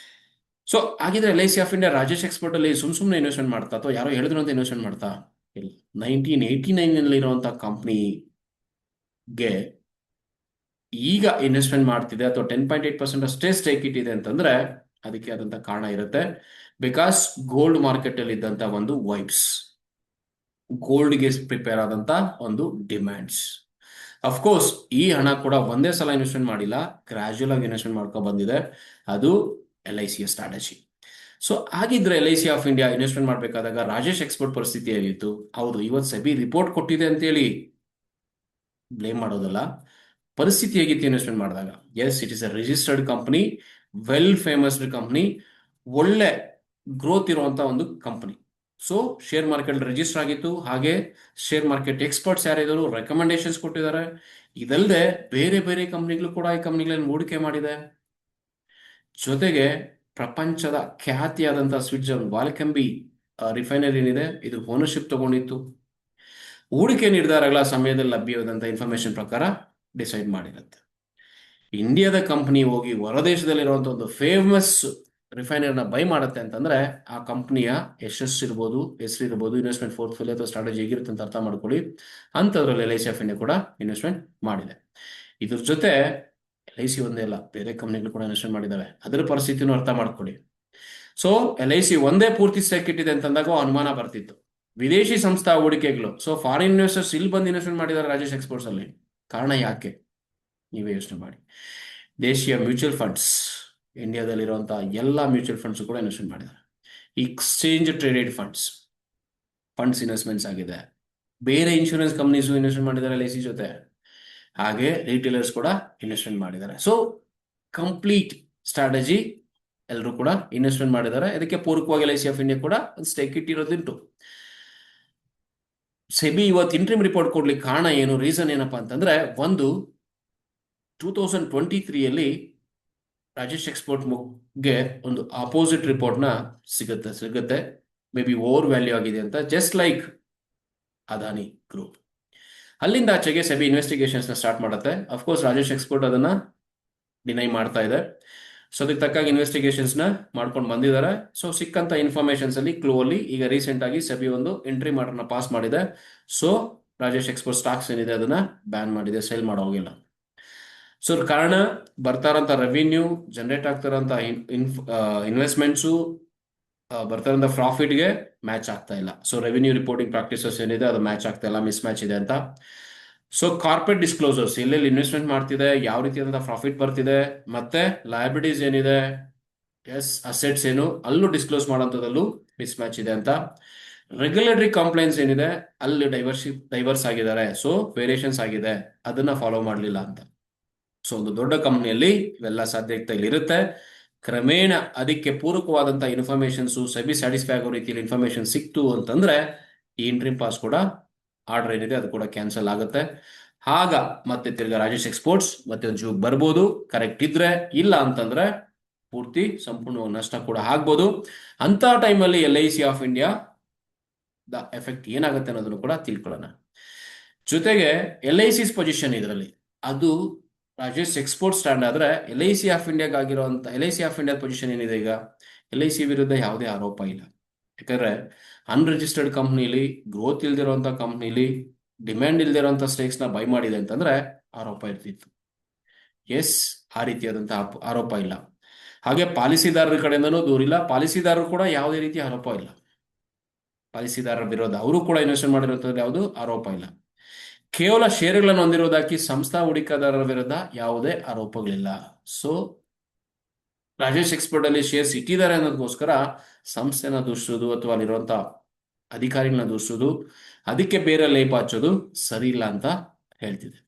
ಸೊ ಹಾಗಿದ್ರೆ LIC of India Rajesh export ಅಲ್ಲಿ ಸುಮ್ಮನೆ ಇನ್ವೆಸ್ಟ್ಮೆಂಟ್ ಮಾಡ್ತಾ ಅಥವಾ ಯಾರೋ ಹೇಳಿದ್ರು ಅಂತ ಇನ್ವೆಸ್ಟ್ಮೆಂಟ್ ಮಾಡ್ತಾ ಇಲ್ಲ. 1989 ಇರುವಂತಹ ಕಂಪ್ನಿಗೆ ಈಗ ಇನ್ವೆಸ್ಟ್ಮೆಂಟ್ ಮಾಡ್ತಿದೆ ಅಥವಾ 10.8% ಅಷ್ಟೇ ಸ್ಟೇಕ್ ಇಟ್ಟಿದೆ ಅಂತಂದ್ರೆ ಅದಕ್ಕೆ ಆದಂತ ಕಾರಣ ಇರುತ್ತೆ. ಬಿಕಾಸ್ ಗೋಲ್ಡ್ ಮಾರ್ಕೆಟ್ ಅಲ್ಲಿ ಇದ್ದಂತ ಒಂದು ವೈಬ್ಸ್, ಗೋಲ್ಡ್ಗೆ ಪ್ರಿಪೇರ್ ಆದಂತ ಒಂದು ಡಿಮ್ಯಾಂಡ್ಸ್. ಅಫ್ಕೋರ್ಸ್ ಈ ಹಣ ಕೂಡ ಒಂದೇ ಸಲ ಇನ್ವೆಸ್ಟ್ಮೆಂಟ್ ಮಾಡಿಲ್ಲ, ಗ್ರಾಜುಯಲ್ ಆಗಿ ಇನ್ವೆಸ್ಟ್ಮೆಂಟ್ ಮಾಡ್ಕೊಂಡು ಬಂದಿದೆ. ಅದು LIC ಸ್ಟ್ರಾಟಜಿ. ಸೊ ಹಾಗಿದ್ರೆ LIC ಆಫ್ ಇಂಡಿಯಾ ಇನ್ವೆಸ್ಟ್ಮೆಂಟ್ ಮಾಡಬೇಕಾದಾಗ ರಾಜೇಶ್ ಎಕ್ಸ್ಪೋರ್ಟ್ ಪರಿಸ್ಥಿತಿ ಹೇಗಿತ್ತು? ಹೌದು, ಇವತ್ತು ಸೆಬಿ ರಿಪೋರ್ಟ್ ಕೊಟ್ಟಿದೆ ಅಂತೇಳಿ ಬ್ಲೇಮ್ ಮಾಡೋದಲ್ಲ, ಪರಿಸ್ಥಿತಿ ಹೇಗಿತ್ತು ಇನ್ವೆಸ್ಟ್ಮೆಂಟ್ ಮಾಡಿದಾಗ? Yes, it is a registered company, well famous company, ಒಳ್ಳೆ ಗ್ರೋತ್ ಇರುವಂತ ಒಂದು ಕಂಪನಿ. ಸೊ ಶೇರ್ ಮಾರ್ಕೆಟ್ ರಿಜಿಸ್ಟರ್ ಆಗಿತ್ತು. ಹಾಗೆ ಶೇರ್ ಮಾರ್ಕೆಟ್ ಎಕ್ಸ್ಪರ್ಟ್ಸ್ ಯಾರಿದ್ರು ರೆಕಮೆಂಡೇಶನ್ಸ್ ಕೊಟ್ಟಿದ್ದಾರೆ. ಇದಲ್ಲದೆ ಬೇರೆ ಬೇರೆ ಕಂಪ್ನಿಗಳು ಕೂಡ ಈ ಕಂಪ್ನಿಗಳನ್ನು ಹೂಡಿಕೆ ಮಾಡಿದೆ. ಜೊತೆಗೆ ಪ್ರಪಂಚದ ಖ್ಯಾತಿಯಾದಂತಹ ಸ್ವಿಟ್ಜರ್ಲೆಂಡ್ ವಾಲ್ಕೆಂಬಿ ರಿಫೈನರಿ ಏನಿದೆ ಇದು ಓನರ್ಶಿಪ್ ತಗೊಂಡಿತ್ತು. ಹೂಡಿಕೆ ನಿರ್ಧಾರಗಳ ಸಮಯದಲ್ಲಿ ಲಭ್ಯವಾದಂಥ ಇನ್ಫಾರ್ಮೇಶನ್ ಪ್ರಕಾರ ಡಿಸೈಡ್ ಮಾಡಿರುತ್ತೆ. ಇಂಡಿಯಾದ ಕಂಪನಿ ಹೋಗಿ ಹೊರದೇಶದಲ್ಲಿರುವಂಥ ಒಂದು ಫೇಮಸ್ ರಿಫೈನರಿನ ಬೈ ಮಾಡುತ್ತೆ ಅಂತಂದ್ರೆ ಆ ಕಂಪನಿಯ ಯಶಸ್ಸಿರ್ಬೋದು, ಹೆಸರಿರ್ಬೋದು, ಇನ್ವೆಸ್ಟ್ಮೆಂಟ್ ಪೋರ್ಟ್ಫೋಲಿಯೋ ಅಥವಾ ಸ್ಟ್ರಾಟಜಿ ಹೇಗಿರುತ್ತೆ ಅಂತ ಅರ್ಥ ಮಾಡ್ಕೊಳ್ಳಿ. ಅಂಥದ್ರಲ್ಲಿ LIC ಆಫ್ ಇಂಡಿಯಾ ಕೂಡ ಇನ್ವೆಸ್ಟ್ಮೆಂಟ್ ಮಾಡಿದೆ. ಇದ್ರ ಜೊತೆ LIC ಒಂದೇ ಅಲ್ಲ, ಬೇರೆ ಕಂಪ್ನಿಗಳು ಕೂಡ ಇನ್ವೆಸ್ಟ್ಮೆಂಟ್ ಮಾಡಿದ್ದಾವೆ. ಅದರ ಪರಿಸ್ಥಿತಿನೂ ಅರ್ಥ ಮಾಡ್ಕೊಳ್ಳಿ. ಸೊ LIC ಒಂದೇ ಪೂರ್ತಿ ಸ್ಟೇಕ್ ಇಟ್ಟಿದೆ ಅಂತಂದಾಗ ಅನುಮಾನ ಬರ್ತಿತ್ತು. ವಿದೇಶಿ ಸಂಸ್ಥಾ ಹೂಡಿಕೆಗಳು, ಸೊ ಫಾರಿನ್ ಇನ್ವೆಸ್ಟರ್ಸ್ ಇಲ್ಲಿ ಬಂದು ಇನ್ವೆಸ್ಟ್ಮೆಂಟ್ ಮಾಡಿದ್ದಾರೆ ರಾಜೇಶ್ ಎಕ್ಸ್ಪೋರ್ಟ್ಸ್ ಅಲ್ಲಿ. ಕಾರಣ ಯಾಕೆ ನೀವೇ ಯೋಚನೆ ಮಾಡಿ. ದೇಶೀಯ ಮ್ಯೂಚುವಲ್ ಫಂಡ್ಸ್, ಇಂಡಿಯಾದಲ್ಲಿರುವಂತಹ ಎಲ್ಲ ಮ್ಯೂಚುವಲ್ ಫಂಡ್ಸ್ ಕೂಡ ಇನ್ವೆಸ್ಟ್ಮೆಂಟ್ ಮಾಡಿದ್ದಾರೆ. ಎಕ್ಸ್ಚೇಂಜ್ ಟ್ರೇಡೆಡ್ ಫಂಡ್ಸ್ ಇನ್ವೆಸ್ಟ್ಮೆಂಟ್ಸ್ ಆಗಿದೆ. ಬೇರೆ ಇನ್ಶೂರೆನ್ಸ್ ಕಂಪ್ನೀಸು ಇನ್ವೆಸ್ಟ್ಮೆಂಟ್ ಮಾಡಿದ್ದಾರೆ LIC ಜೊತೆ. ಹಾಗೆ ರಿಟೇಲರ್ಸ್ ಕೂಡ ಇನ್ವೆಸ್ಟ್ಮೆಂಟ್ ಮಾಡಿದ್ದಾರೆ. ಸೊ ಕಂಪ್ಲೀಟ್ ಸ್ಟ್ರಾಟಜಿ ಎಲ್ಲರೂ ಕೂಡ ಇನ್ವೆಸ್ಟ್ಮೆಂಟ್ ಮಾಡಿದ್ದಾರೆ. ಇದಕ್ಕೆ ಪೂರಕವಾಗಿ LIC ಆಫ್ ಇಂಡಿಯಾ ಕೂಡ ಒಂದು ಸ್ಟೇಕ್ ಇಟ್ಟಿರೋದುಂಟು. ಸೆಬಿ ಇವತ್ತು ಇಂಟ್ರಿಮ್ ರಿಪೋರ್ಟ್ ಕೊಡ್ಲಿಕ್ಕೆ ಕಾರಣ ಏನು, ರೀಸನ್ ಏನಪ್ಪಾ ಅಂತಂದ್ರೆ, ಒಂದು 2023 ರಾಜೇಶ್ ಎಕ್ಸ್ಪೋರ್ಟ್ಗೆ ಒಂದು ಅಪೋಸಿಟ್ ರಿಪೋರ್ಟ್ನ ಸಿಗುತ್ತೆ ಮೇ ಬಿ ಓವರ್ ವ್ಯಾಲ್ಯೂ ಆಗಿದೆ ಅಂತ, ಜಸ್ಟ್ ಲೈಕ್ ಅದಾನಿ ಗ್ರೂಪ್. ಅಲ್ಲಿಂದ ಆಚೆಗೆ ಸೆಬಿ ಇನ್ವೆಸ್ಟಿಗೇಷನ್ಸ್ ನ ಸ್ಟಾರ್ಟ್ ಮಾಡುತ್ತೆ. ಅಫ್ಕೋರ್ಸ್ ರಾಜೇಶ್ ಎಕ್ಸ್ಪೋರ್ಟ್ ಅದನ್ನ ಡಿನೈ ಮಾಡ್ತಾ ಇದೆ. ಸೊ ಅದಕ್ಕೆ ತಕ್ಕಾಗಿ ಇನ್ವೆಸ್ಟಿಗೇಷನ್ಸ್ ನ ಮಾಡ್ಕೊಂಡು ಬಂದಿದ್ದಾರೆ. ಸೊ ಸಿಕ್ಕಂತ ಇನ್ಫಾರ್ಮೇಶನ್ಸ್ ಅಲ್ಲಿ ಕ್ಲೂ ಅಲ್ಲಿ ಈಗ ರೀಸೆಂಟ್ ಆಗಿ ಸೆಬಿ ಒಂದು ಎಂಟ್ರಿ ಆರ್ಡರ್ ನ ಪಾಸ್ ಮಾಡಿದೆ. ಸೊ ರಾಜೇಶ್ ಎಕ್ಸ್ಪೋರ್ಟ್ ಸ್ಟಾಕ್ಸ್ ಏನಿದೆ ಅದನ್ನ ಬ್ಯಾನ್ ಮಾಡಿದೆ, ಸೇಲ್ ಮಾಡೋ ಹೋಗಿಲ್ಲ. ಸೊ ಕಾರಣ ಬರ್ತಾ ಇರೋಂಥ ರೆವಿನ್ಯೂ, ಜನರೇಟ್ ಆಗ್ತಾ ಇರೋಂಥ ಇನ್ವೆಸ್ಟ್ಮೆಂಟ್ಸು, ಬರ್ತಾ ಇರೋಂಥ ಪ್ರಾಫಿಟ್ಗೆ ಮ್ಯಾಚ್ ಆಗ್ತಾ ಇಲ್ಲ. ಸೊ ರೆವಿನ್ಯೂ ರಿಪೋರ್ಟಿಂಗ್ ಪ್ರಾಕ್ಟೀಸಸ್ ಏನಿದೆ ಅದು ಮ್ಯಾಚ್ ಆಗ್ತಾ ಇಲ್ಲ, ಮಿಸ್ ಮ್ಯಾಚ್ ಇದೆ ಅಂತ. ಸೊ ಕಾರ್ಪೊರೇಟ್ ಡಿಸ್ಕ್ಲೋಸರ್ಸ್, ಎಲ್ಲೆಲ್ಲಿ ಇನ್ವೆಸ್ಟ್ಮೆಂಟ್ ಮಾಡ್ತಿದೆ, ಯಾವ ರೀತಿಯಾದಂಥ ಪ್ರಾಫಿಟ್ ಬರ್ತಿದೆ, ಮತ್ತೆ ಲಯಬಿಲಿಟೀಸ್ ಏನಿದೆ, ಅಸೆಟ್ಸ್ ಏನು, ಅಲ್ಲೂ ಡಿಸ್ಕ್ಲೋಸ್ ಮಾಡೋಂಥದ್ದಲ್ಲೂ ಮಿಸ್ ಮ್ಯಾಚ್ ಇದೆ ಅಂತ. ರೆಗ್ಯುಲೇಟರಿ ಕಂಪ್ಲೈನ್ಸ್ ಏನಿದೆ ಅಲ್ಲಿ ಡೈವರ್ಸ್ ಆಗಿದ್ದಾರೆ, ಸೊ ವೇರಿಯೇಷನ್ಸ್ ಆಗಿದೆ, ಅದನ್ನ ಫಾಲೋ ಮಾಡಲಿಲ್ಲ ಅಂತ. ಸೊ ಒಂದು ದೊಡ್ಡ ಕಂಪ್ನಿಯಲ್ಲಿ ಇವೆಲ್ಲ ಸಾಧ್ಯತೆ ಇರುತ್ತೆ. ಕ್ರಮೇಣ ಅದಕ್ಕೆ ಪೂರಕವಾದಂಥ ಇನ್ಫಾರ್ಮೇಶನ್ಸು ಸೆಬಿ ಸ್ಯಾಟಿಸ್ಫೈ ಆಗೋ ರೀತಿಯಲ್ಲಿ ಇನ್ಫಾರ್ಮೇಶನ್ ಸಿಕ್ತು ಅಂತಂದ್ರೆ ಈ ಇಂಟ್ರಿಮ್ ಪಾಸ್ ಕೂಡ ಆರ್ಡರ್ ಏನಿದೆ ಅದು ಕೂಡ ಕ್ಯಾನ್ಸಲ್ ಆಗುತ್ತೆ. ಆಗ ಮತ್ತೆ ತಿರ್ಗಾ ರಾಜೇಶ್ ಎಕ್ಸ್ಪೋರ್ಟ್ಸ್ ಮತ್ತೆ ಒಂದು ಜೂಗ್ ಬರ್ಬೋದು, ಕರೆಕ್ಟ್ ಇದ್ರೆ. ಇಲ್ಲ ಅಂತಂದ್ರೆ ಪೂರ್ತಿ ಸಂಪೂರ್ಣ ನಷ್ಟ ಕೂಡ ಆಗ್ಬೋದು. ಅಂತ ಟೈಮಲ್ಲಿ LIC of India the effect ಏನಾಗುತ್ತೆ ಅನ್ನೋದನ್ನು ಕೂಡ ತಿಳ್ಕೊಳ್ಳೋಣ. ಜೊತೆಗೆ LIC's ಪೊಸಿಷನ್ ಇದರಲ್ಲಿ ಅದು ರಾಜೇಶ್ ಎಕ್ಸ್ಪೋರ್ಟ್ ಸ್ಟ್ಯಾಂಡ್ ಆದ್ರೆ LIC ಆಫ್ ಇಂಡಿಯಾಗ ಆಗಿರುವಂತ LIC ಆಫ್ ಇಂಡಿಯಾ ಪೊಸಿಷನ್ ಏನಿದೆ, ಈಗ LIC ವಿರುದ್ಧ ಯಾವುದೇ ಆರೋಪ ಇಲ್ಲ. ಯಾಕಂದ್ರೆ ಅನ್ರಿಜಿಸ್ಟರ್ಡ್ ಕಂಪ್ನಿಲಿ ಗ್ರೋತ್ ಇಲ್ದಿರೋಂಥ ಕಂಪ್ನಿಲಿ ಡಿಮ್ಯಾಂಡ್ ಇಲ್ದಿರೋಂಥ ಸ್ಟೇಕ್ಸ್ನ ಬೈ ಮಾಡಿದೆ ಅಂತಂದ್ರೆ ಆರೋಪ ಇರ್ತಿತ್ತು. ಎಸ್, ಆ ರೀತಿಯಾದಂತಹ ಆರೋಪ ಇಲ್ಲ. ಹಾಗೆ ಪಾಲಿಸಿದಾರರ ಕಡೆಯಿಂದನೂ ದೂರಿಲ್ಲ, ಪಾಲಿಸಿದಾರರು ಕೂಡ ಯಾವುದೇ ರೀತಿಯ ಆರೋಪ ಇಲ್ಲ. ಪಾಲಿಸಿದಾರರ ವಿರೋಧ ಅವರು ಕೂಡ ಇನ್ವೆಸ್ಟ್ ಮಾಡಿರುವಂಥದ್ದು ಯಾವುದು ಆರೋಪ ಇಲ್ಲ. ಕೇವಲ ಷೇರುಗಳನ್ನು ಹೊಂದಿರುವುದಾಗಿ ಸಂಸ್ಥಾ ಹೂಡಿಕೆದಾರರ ವಿರುದ್ಧ ಯಾವುದೇ ಆರೋಪಗಳಿಲ್ಲ. ಸೊ ರಾಜೇಶ್ ಎಕ್ಸ್ಪರ್ಟ್ ಅಲ್ಲಿ ಶೇರ್ಸ್ ಇಟ್ಟಿದ್ದಾರೆ ಅನ್ನೋದಕ್ಕೋಸ್ಕರ ಸಂಸ್ಥೆನ ದೂಷಿಸೋದು ಅಥವಾ ಅಲ್ಲಿರುವಂತ ಅಧಿಕಾರಿಗಳನ್ನ ದೂಷಿಸೋದು, ಅದಕ್ಕೆ ಬೇರೆ ಲೇಪ ಹಚ್ಚೋದು ಸರಿ ಇಲ್ಲ ಅಂತ ಹೇಳ್ತಿದೆ.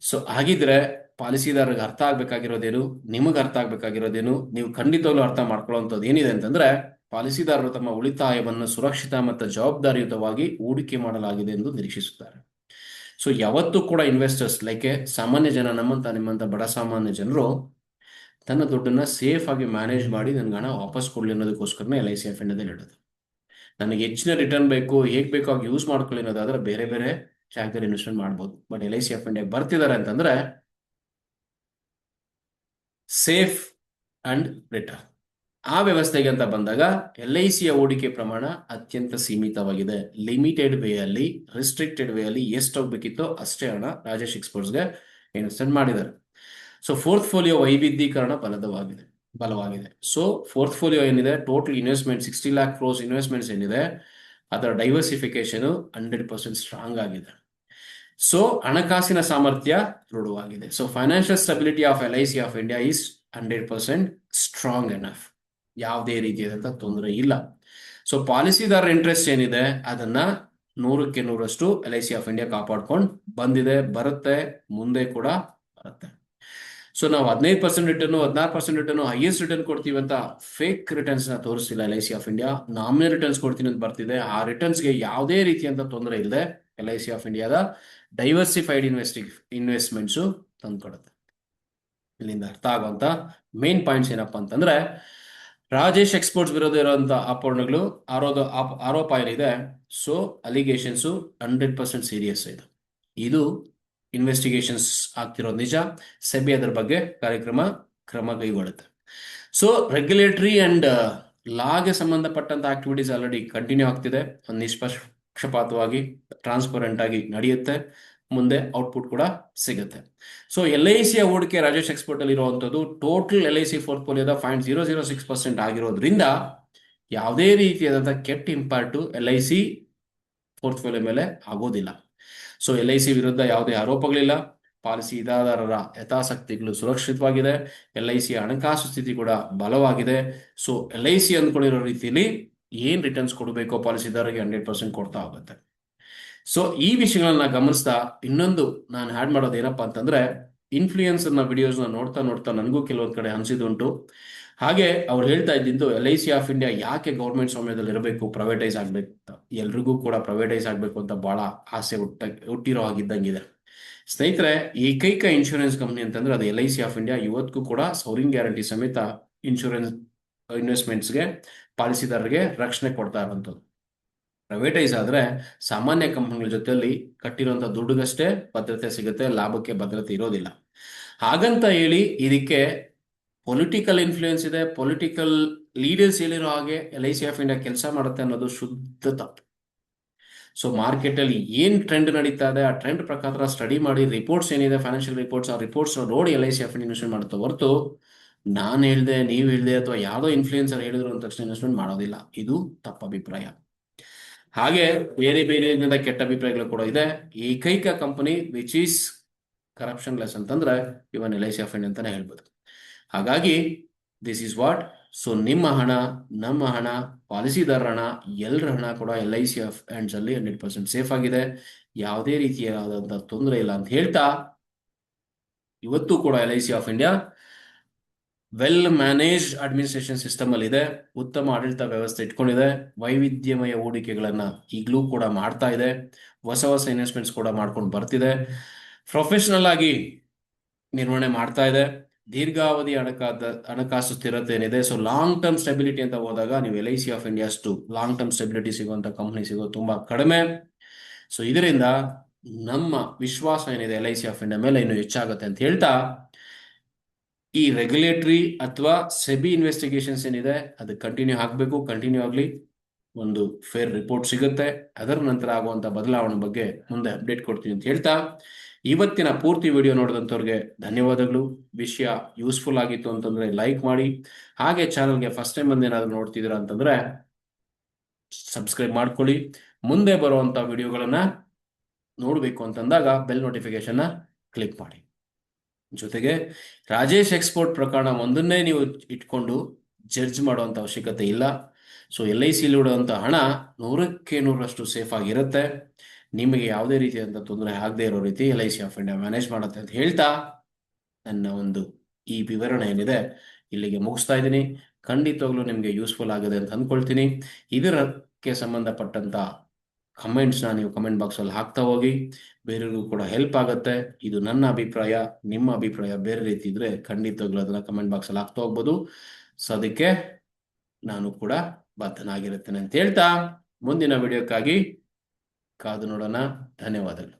ಸೊ ಹಾಗಿದ್ರೆ ಪಾಲಿಸಿದಾರರಿಗೆ ಅರ್ಥ ಆಗ್ಬೇಕಾಗಿರೋದೇನು, ನಿಮಗೆ ಅರ್ಥ ಆಗ್ಬೇಕಾಗಿರೋದೇನು, ನೀವು ಖಂಡಿತವಾಗ್ಲೂ ಅರ್ಥ ಮಾಡ್ಕೊಳ್ಳುವಂಥದ್ದು ಏನಿದೆ ಅಂತಂದ್ರೆ, ಪಾಲಿಸಿದಾರರು ತಮ್ಮ ಉಳಿತಾಯವನ್ನು ಸುರಕ್ಷಿತ ಮತ್ತು ಜವಾಬ್ದಾರಿಯುತವಾಗಿ ಹೂಡಿಕೆ ಮಾಡಲಾಗಿದೆ ಎಂದು ನಿರೀಕ್ಷಿಸುತ್ತಾರೆ. ಸೊ ಯಾವತ್ತೂ ಕೂಡ ಇನ್ವೆಸ್ಟರ್ಸ್ ಲೈಕ್ ಸಾಮಾನ್ಯ ಜನ, ನಿಮ್ಮಂತ ಬಡ ಸಾಮಾನ್ಯ ಜನರು ತನ್ನ ದುಡ್ಡನ್ನ ಸೇಫ್ ಆಗಿ ಮ್ಯಾನೇಜ್ ಮಾಡಿ ನನಗೆ ಹಣ ವಾಪಸ್ ಕೊಡ್ಲಿ ಅನ್ನೋದಕ್ಕೋಸ್ಕರನೇ LIC ಆಫ್ ಇಂಡಿಯಾದಲ್ಲಿ ಇಡೋದು. ನನಗೆ ಹೆಚ್ಚಿನ ರಿಟರ್ನ್ ಬೇಕು, ಹೇಗೆ ಬೇಕೋ ಆಗಿ ಯೂಸ್ ಮಾಡ್ಕೊಳ್ಳಿ ಅನ್ನೋದಾದ್ರೆ ಬೇರೆ ಬೇರೆ ಜಾಗದಲ್ಲಿ ಇನ್ವೆಸ್ಟ್ಮೆಂಟ್ ಮಾಡ್ಬೋದು. ಬಟ್ LIC ಆಫ್ ಇಂಡಿಯಾ ಬರ್ತಿದ್ದಾರೆ ಅಂತಂದ್ರೆ ಸೇಫ್ ಅಂಡ್ ರಿಟರ್ನ್ ಆ ವ್ಯವಸ್ಥೆಗೆ ಅಂತ ಬಂದಾಗ LICಯ ಹೂಡಿಕೆ ಪ್ರಮಾಣ ಅತ್ಯಂತ ಸೀಮಿತವಾಗಿದೆ. ಲಿಮಿಟೆಡ್ ವೇ ಅಲ್ಲಿ, ರಿಸ್ಟ್ರಿಕ್ಟೆಡ್ ವೇ ಅಲ್ಲಿ ಎಷ್ಟು ಹೋಗ್ಬೇಕಿತ್ತೋ ಅಷ್ಟೇ ಹಣ ರಾಜೇಶ್ ಎಕ್ಸ್ಪೋರ್ಟ್ಸ್ಗೆ ಇನ್ವೆಸ್ಟ್ಮೆಂಟ್ ಮಾಡಿದ್ದಾರೆ. ಸೊ ಪೋರ್ಟ್ಫೋಲಿಯೋ ವೈವಿಧ್ಯೀಕರಣ ಬಲವಾಗಿದೆ. ಸೊ ಪೋರ್ಟ್ಫೋಲಿಯೋ ಏನಿದೆ, total investment 60 lakh crores investments ಏನಿದೆ, ಅದರ ಡೈವರ್ಸಿಫಿಕೇಶನ್ 100% ಸ್ಟ್ರಾಂಗ್ ಆಗಿದೆ. ಸೊ ಹಣಕಾಸಿನ ಸಾಮರ್ಥ್ಯ ದೃಢವಾಗಿದೆ. So financial stability of LIC of India is 100% strong enough. ಯಾವುದೇ ರೀತಿಯಾದಂಥ ತೊಂದರೆ ಇಲ್ಲ. ಸೊ ಪಾಲಿಸಿದಾರರ ಇಂಟ್ರೆಸ್ಟ್ ಏನಿದೆ ಅದನ್ನ 100ಕ್ಕೆ 100ರಷ್ಟು LIC ಆಫ್ ಇಂಡಿಯಾ ಕಾಪಾಡ್ಕೊಂಡು ಬಂದಿದೆ, ಬರುತ್ತೆ, ಮುಂದೆ ಕೂಡ ಬರುತ್ತೆ. ಸೊ ನಾವು 15% ರಿಟರ್ನ್, 16% ರಿಟರ್ನ್, ಹೈಯೆಸ್ಟ್ ರಿಟರ್ನ್ ಕೊಡ್ತೀವಿ ಅಂತ ಫೇಕ್ ರಿಟರ್ನ್ಸ್ ನ ತೋರಿಸ್ತಿಲ್ಲ LIC of India. Nominal returns ಕೊಡ್ತೀನಿ ಅಂತ ಬರ್ತಿದೆ. ಆ ರಿಟರ್ನ್ಸ್ಗೆ ಯಾವುದೇ ರೀತಿಯಂತ ತೊಂದರೆ ಇಲ್ಲದೆ LIC ಆಫ್ ಇಂಡಿಯಾದ ಡೈವರ್ಸಿಫೈಡ್ ಇನ್ವೆಸ್ಟ್ಮೆಂಟ್ಸು ತಂದ್ಕೊಡುತ್ತೆ. ಇಲ್ಲಿಂದ ಅರ್ಥ ಆಗುವಂತ ಮೇನ್ ಪಾಯಿಂಟ್ಸ್ ಏನಪ್ಪಾ ಅಂತಂದ್ರೆ, ರಾಜೇಶ್ ಎಕ್ಸ್ಪೋರ್ಟ್ಸ್ ವಿರುದ್ಧ ಇರುವಂತಹ ಆರೋಪ ಏನಿದೆ, ಸೊ ಅಲಿಗೇಷನ್ಸು 100% ಸೀರಿಯಸ್ ಇದೆ. ಇದು ಇನ್ವೆಸ್ಟಿಗೇಷನ್ಸ್ ಆಗ್ತಿರೋದು ನಿಜ. ಸೆಬಿ ಅದರ ಬಗ್ಗೆ ಕ್ರಮ ಕೈಗೊಳ್ಳುತ್ತೆ. ಸೊ ರೆಗ್ಯುಲೇಟರಿ ಅಂಡ್ ಲಾಗೆ ಸಂಬಂಧಪಟ್ಟಂತ ಆಕ್ಟಿವಿಟೀಸ್ ಆಲ್ರೆಡಿ ಕಂಟಿನ್ಯೂ ಆಗ್ತಿದೆ. ನಿಷ್ಪಕ್ಷಪಾತವಾಗಿ, ಟ್ರಾನ್ಸ್ಪರೆಂಟ್ ಆಗಿ ನಡೆಯುತ್ತೆ. ಮುಂದೆ ಔಟ್ಪುಟ್ ಕೂಡ ಸಿಗುತ್ತೆ. ಸೊ LICಯ ಹೂಡಿಕೆ ರಾಜೇಶ್ ಎಕ್ಸ್ಪೋರ್ಟ್ ಅಲ್ಲಿ ಇರುವಂತದ್ದು ಟೋಟಲ್ LIC ಪೋರ್ಟ್ಫೋಲಿಯೋದ 0.006% ಆಗಿರೋದ್ರಿಂದ ಯಾವುದೇ ರೀತಿಯಾದಂತಹ ಕೆಟ್ಟ ಇಂಪ್ಯಾಕ್ಟ್ LIC ಪೋರ್ಟ್ಫೋಲಿಯೋ ಮೇಲೆ ಆಗೋದಿಲ್ಲ. ಸೊ LIC ವಿರುದ್ಧ ಯಾವುದೇ ಆರೋಪಗಳಿಲ್ಲ. ಪಾಲಿಸಿದಾರರ ಯಥಾಸಕ್ತಿಗಳು ಸುರಕ್ಷಿತವಾಗಿದೆ. LICಯ ಹಣಕಾಸು ಸ್ಥಿತಿ ಕೂಡ ಬಲವಾಗಿದೆ. ಸೊ LIC ಅಂದ್ಕೊಂಡಿರೋ ರೀತಿಯಲ್ಲಿ ಏನ್ ರಿಟರ್ನ್ಸ್ ಕೊಡಬೇಕೋ ಪಾಲಿಸಿದಾರರಿಗೆ 100% ಕೊಡ್ತಾ ಹೋಗುತ್ತೆ. ಸೊ ಈ ವಿಷಯಗಳನ್ನ ಗಮನಿಸ್ತಾ ಇನ್ನೊಂದು ನಾನು ಆ್ಯಡ್ ಮಾಡೋದು ಏನಪ್ಪಾ ಅಂತಂದ್ರೆ, ಇನ್ಫ್ಲೂಯೆನ್ಸರ್ನ ವಿಡಿಯೋಸ್ನ ನೋಡ್ತಾ ನನಗೂ ಕೆಲವೊಂದು ಕಡೆ ಅನ್ಸಿದುಂಟು. ಹಾಗೆ ಅವ್ರು ಹೇಳ್ತಾ ಇದ್ದಿದ್ದು LIC ಆಫ್ ಇಂಡಿಯಾ ಯಾಕೆ ಗೌರ್ಮೆಂಟ್ ಸ್ವಾಮ್ಯದಲ್ಲಿ ಇರಬೇಕು, ಪ್ರೈವೇಟೈಸ್ ಆಗ್ಬೇಕು ಅಂತ. ಎಲ್ರಿಗೂ ಕೂಡ ಪ್ರೈವೇಟೈಸ್ ಆಗ್ಬೇಕು ಅಂತ ಬಹಳ ಆಸೆ ಹುಟ್ಟಿರೋ ಹಾಗಿದ್ದಂಗಿದೆ. ಸ್ನೇಹಿತರೆ, ಏಕೈಕ ಇನ್ಶೂರೆನ್ಸ್ ಕಂಪ್ನಿ ಅಂತಂದ್ರೆ ಅದು LIC ಆಫ್ ಇಂಡಿಯಾ. ಇವತ್ತಿಗೂ ಕೂಡ ಸೌರಿಂಗ್ ಗ್ಯಾರಂಟಿ ಸಮೇತ ಇನ್ಶೂರೆನ್ಸ್ ಇನ್ವೆಸ್ಟ್ಮೆಂಟ್ಸ್ಗೆ ಪಾಲಿಸಿದಾರರಿಗೆ ರಕ್ಷಣೆ ಕೊಡ್ತಾ ಇರುವಂಥದ್ದು. ಪ್ರೈವೇಟೈಸ್ ಆದ್ರೆ ಸಾಮಾನ್ಯ ಕಂಪನಿಗಳ ಜೊತೆಯಲ್ಲಿ ಕಟ್ಟಿರುವಂತ ದುಡ್ಡುಗಷ್ಟೇ ಭದ್ರತೆ ಸಿಗುತ್ತೆ, ಲಾಭಕ್ಕೆ ಭದ್ರತೆ ಇರೋದಿಲ್ಲ. ಹಾಗಂತ ಹೇಳಿ ಇದಕ್ಕೆ ಪೊಲಿಟಿಕಲ್ ಇನ್ಫ್ಲೂಯೆನ್ಸ್ ಇದೆ, ಪೊಲಿಟಿಕಲ್ ಲೀಡರ್ಸ್ ಹೇಳಿರೋ ಹಾಗೆ LIC ಆಫ್ ಇಂಡಿಯಾ ಕೆಲಸ ಮಾಡುತ್ತೆ ಅನ್ನೋದು ಶುದ್ಧ ತಪ್ಪು. ಸೊ ಮಾರ್ಕೆಟ್ ಅಲ್ಲಿ ಏನ್ ಟ್ರೆಂಡ್ ನಡೀತಾ ಇದೆ ಆ ಟ್ರೆಂಡ್ ಪ್ರಕಾರ ಸ್ಟಡಿ ಮಾಡಿ, ರಿಪೋರ್ಟ್ಸ್ ಏನಿದೆ, ಫೈನಾನ್ಷಿಯಲ್ ರಿಪೋರ್ಟ್ಸ್, ಆ ರಿಪೋರ್ಟ್ಸ್ ನೋಡಿ LIC ಆಫ್ ಇಂಡಿಯಾ ಇನ್ವೆಸ್ಟ್ಮೆಂಟ್ ಮಾಡುತ್ತೆ ಹೊರತು ನಾನು ಹೇಳ್ದೆ, ನೀವು ಹೇಳ್ದೆ, ಅಥವಾ ಯಾವುದೋ ಇನ್ಫ್ಲೂಯೆನ್ಸರ್ ಹೇಳಿದ್ರು ಅಂತ ತಕ್ಷಣ ಇನ್ವೆಸ್ಟ್ಮೆಂಟ್ ಮಾಡೋದಿಲ್ಲ. ಇದು ತಪ್ಪ ಅಭಿಪ್ರಾಯ. ಹಾಗೆ ಬೇರೆ ಬೇರೆ ಕೆಟ್ಟ ಅಭಿಪ್ರಾಯಗಳು ಕೂಡ ಇದೆ. ಏಕೈಕ company which is corruption less ಅಂತಂದ್ರೆ ಇವನ್ LIC ಆಫ್ ಇಂಡಿಯಾ ಅಂತಾನೆ ಹೇಳ್ಬೋದು. ಹಾಗಾಗಿ ದಿಸ್ ಈಸ್ ವಾಟ್. ಸೊ ನಿಮ್ಮ ಹಣ, ನಮ್ಮ ಹಣ, ಪಾಲಿಸಿದಾರರ ಹಣ, ಎಲ್ಲರ ಹಣ ಕೂಡ LIC ಆಫ್ ಹ್ಯಾಂಡ್ಸ್ ಅಲ್ಲಿ 100% ಸೇಫ್ ಆಗಿದೆ. ಯಾವುದೇ ರೀತಿಯಾದಂತಹ ತೊಂದರೆ ಇಲ್ಲ ಅಂತ ಹೇಳ್ತಾ, ಇವತ್ತು ಕೂಡ LIC of India well managed administration system ಅಲ್ಲಿ ಇದೆ. ಉತ್ತಮ ಆಡಳಿತ ವ್ಯವಸ್ಥೆ ಇಟ್ಕೊಂಡಿದೆ. ವೈವಿಧ್ಯಮಯ ಹೂಡಿಕೆಗಳನ್ನ ಈಗಲೂ ಕೂಡ ಮಾಡ್ತಾ ಇದೆ. ಹೊಸ ಇನ್ವೆಸ್ಟ್ಮೆಂಟ್ಸ್ ಕೂಡ ಮಾಡ್ಕೊಂಡು ಬರ್ತಿದೆ. ಪ್ರೊಫೆಷನಲ್ ಆಗಿ ನಿರ್ವಹಣೆ ಮಾಡ್ತಾ ಇದೆ. ದೀರ್ಘಾವಧಿ ಹಣಕಾಸು ಸ್ಥಿರತೆ ಏನಿದೆ. ಸೊ ಲಾಂಗ್ ಟರ್ಮ್ ಸ್ಟೆಬಿಲಿಟಿ ಅಂತ ಹೋದಾಗ ನೀವು LIC ಆಫ್ ಇಂಡಿಯಾ ಅಷ್ಟು ಲಾಂಗ್ ಟರ್ಮ್ ಸ್ಟೆಬಿಲಿಟಿ ಸಿಗುವಂತ ಕಂಪನಿ ಸಿಗೋದು ತುಂಬಾ ಕಡಿಮೆ. ಸೊ ಇದರಿಂದ ನಮ್ಮ ವಿಶ್ವಾಸ ಏನಿದೆ LIC ಆಫ್ ಇಂಡಿಯಾ ಮೇಲೆ ಇನ್ನೂ ಹೆಚ್ಚಾಗುತ್ತೆ ಅಂತ ಹೇಳ್ತಾ, ಈ ರೆಗ್ಯುಲೇಟರಿ ಅಥವಾ ಸೆಬಿ ಇನ್ವೆಸ್ಟಿಗೇಷನ್ಸ್ ಏನಿದೆ ಅದು ಕಂಟಿನ್ಯೂ ಆಗಬೇಕು, ಕಂಟಿನ್ಯೂ ಆಗಲಿ. ಒಂದು ಫೇರ್ ರಿಪೋರ್ಟ್ ಸಿಗುತ್ತೆ. ಅದರ ನಂತರ ಆಗುವಂಥ ಬದಲಾವಣೆ ಬಗ್ಗೆ ಮುಂದೆ ಅಪ್ಡೇಟ್ ಕೊಡ್ತೀನಿ ಅಂತ ಹೇಳ್ತಾ, ಇವತ್ತಿನ ಪೂರ್ತಿ ವಿಡಿಯೋ ನೋಡಿದಂಥವ್ರಿಗೆ ಧನ್ಯವಾದಗಳು. ವಿಷಯ ಯೂಸ್ಫುಲ್ ಆಗಿತ್ತು ಅಂತಂದ್ರೆ ಲೈಕ್ ಮಾಡಿ. ಹಾಗೆ ಚಾನಲ್ಗೆ ಫಸ್ಟ್ ಟೈಮ್ ಬಂದು ಏನಾದರೂ ನೋಡ್ತಿದ್ದೀರಾ ಅಂತಂದ್ರೆ ಸಬ್ಸ್ಕ್ರೈಬ್ ಮಾಡ್ಕೊಳ್ಳಿ. ಮುಂದೆ ಬರುವಂಥ ವಿಡಿಯೋಗಳನ್ನ ನೋಡಬೇಕು ಅಂತಂದಾಗ ಬೆಲ್ ನೋಟಿಫಿಕೇಶನ್ನ ಕ್ಲಿಕ್ ಮಾಡಿ. ಜೊತೆಗೆ ರಾಜೇಶ್ ಎಕ್ಸ್ಪೋರ್ಟ್ ಪ್ರಕರಣ ಒಂದನ್ನೇ ನೀವು ಇಟ್ಕೊಂಡು ಜಡ್ಜ್ ಮಾಡುವಂಥ ಅವಶ್ಯಕತೆ ಇಲ್ಲ. ಸೊ LIC ಇಡುವಂಥ ಹಣ 100% ಸೇಫ್ ಆಗಿರುತ್ತೆ. ನಿಮಗೆ ಯಾವುದೇ ರೀತಿಯಾದಂಥ ತೊಂದರೆ ಆಗದೆ ಇರೋ ರೀತಿ LIC ಆಫ್ ಇಂಡಿಯಾ ಮ್ಯಾನೇಜ್ ಮಾಡುತ್ತೆ ಅಂತ ಹೇಳ್ತಾ, ನನ್ನ ಒಂದು ಈ ವಿವರಣೆ ಏನಿದೆ ಇಲ್ಲಿಗೆ ಮುಗಿಸ್ತಾ ಇದ್ದೀನಿ. ಖಂಡಿತವಾಗ್ಲೂ ನಿಮಗೆ ಯೂಸ್ಫುಲ್ ಆಗಿದೆ ಅಂತ ಅಂದ್ಕೊಳ್ತೀನಿ. ಇದಕ್ಕೆ ಸಂಬಂಧಪಟ್ಟಂಥ ಕಮೆಂಟ್ಸ್ನ ನೀವು ಕಮೆಂಟ್ ಬಾಕ್ಸಲ್ಲಿ ಹಾಕ್ತಾ ಹೋಗಿ, ಬೇರೆಯವ್ರಿಗೂ ಕೂಡ ಹೆಲ್ಪ್ ಆಗುತ್ತೆ. ಇದು ನನ್ನ ಅಭಿಪ್ರಾಯ. ನಿಮ್ಮ ಅಭಿಪ್ರಾಯ ಬೇರೆ ರೀತಿ ಇದ್ರೆ ಖಂಡಿತವಾಗ್ಲೂ ಅದನ್ನ ಕಮೆಂಟ್ ಬಾಕ್ಸಲ್ಲಿ ಹಾಕ್ತಾ ಹೋಗ್ಬೋದು. ಸೊ ಅದಕ್ಕೆ ನಾನು ಕೂಡ ಬದ್ಧನಾಗಿರುತ್ತೇನೆ ಅಂತ ಹೇಳ್ತಾ, ಮುಂದಿನ ವಿಡಿಯೋಕ್ಕಾಗಿ ಕಾದು ನೋಡೋಣ. ಧನ್ಯವಾದಗಳು.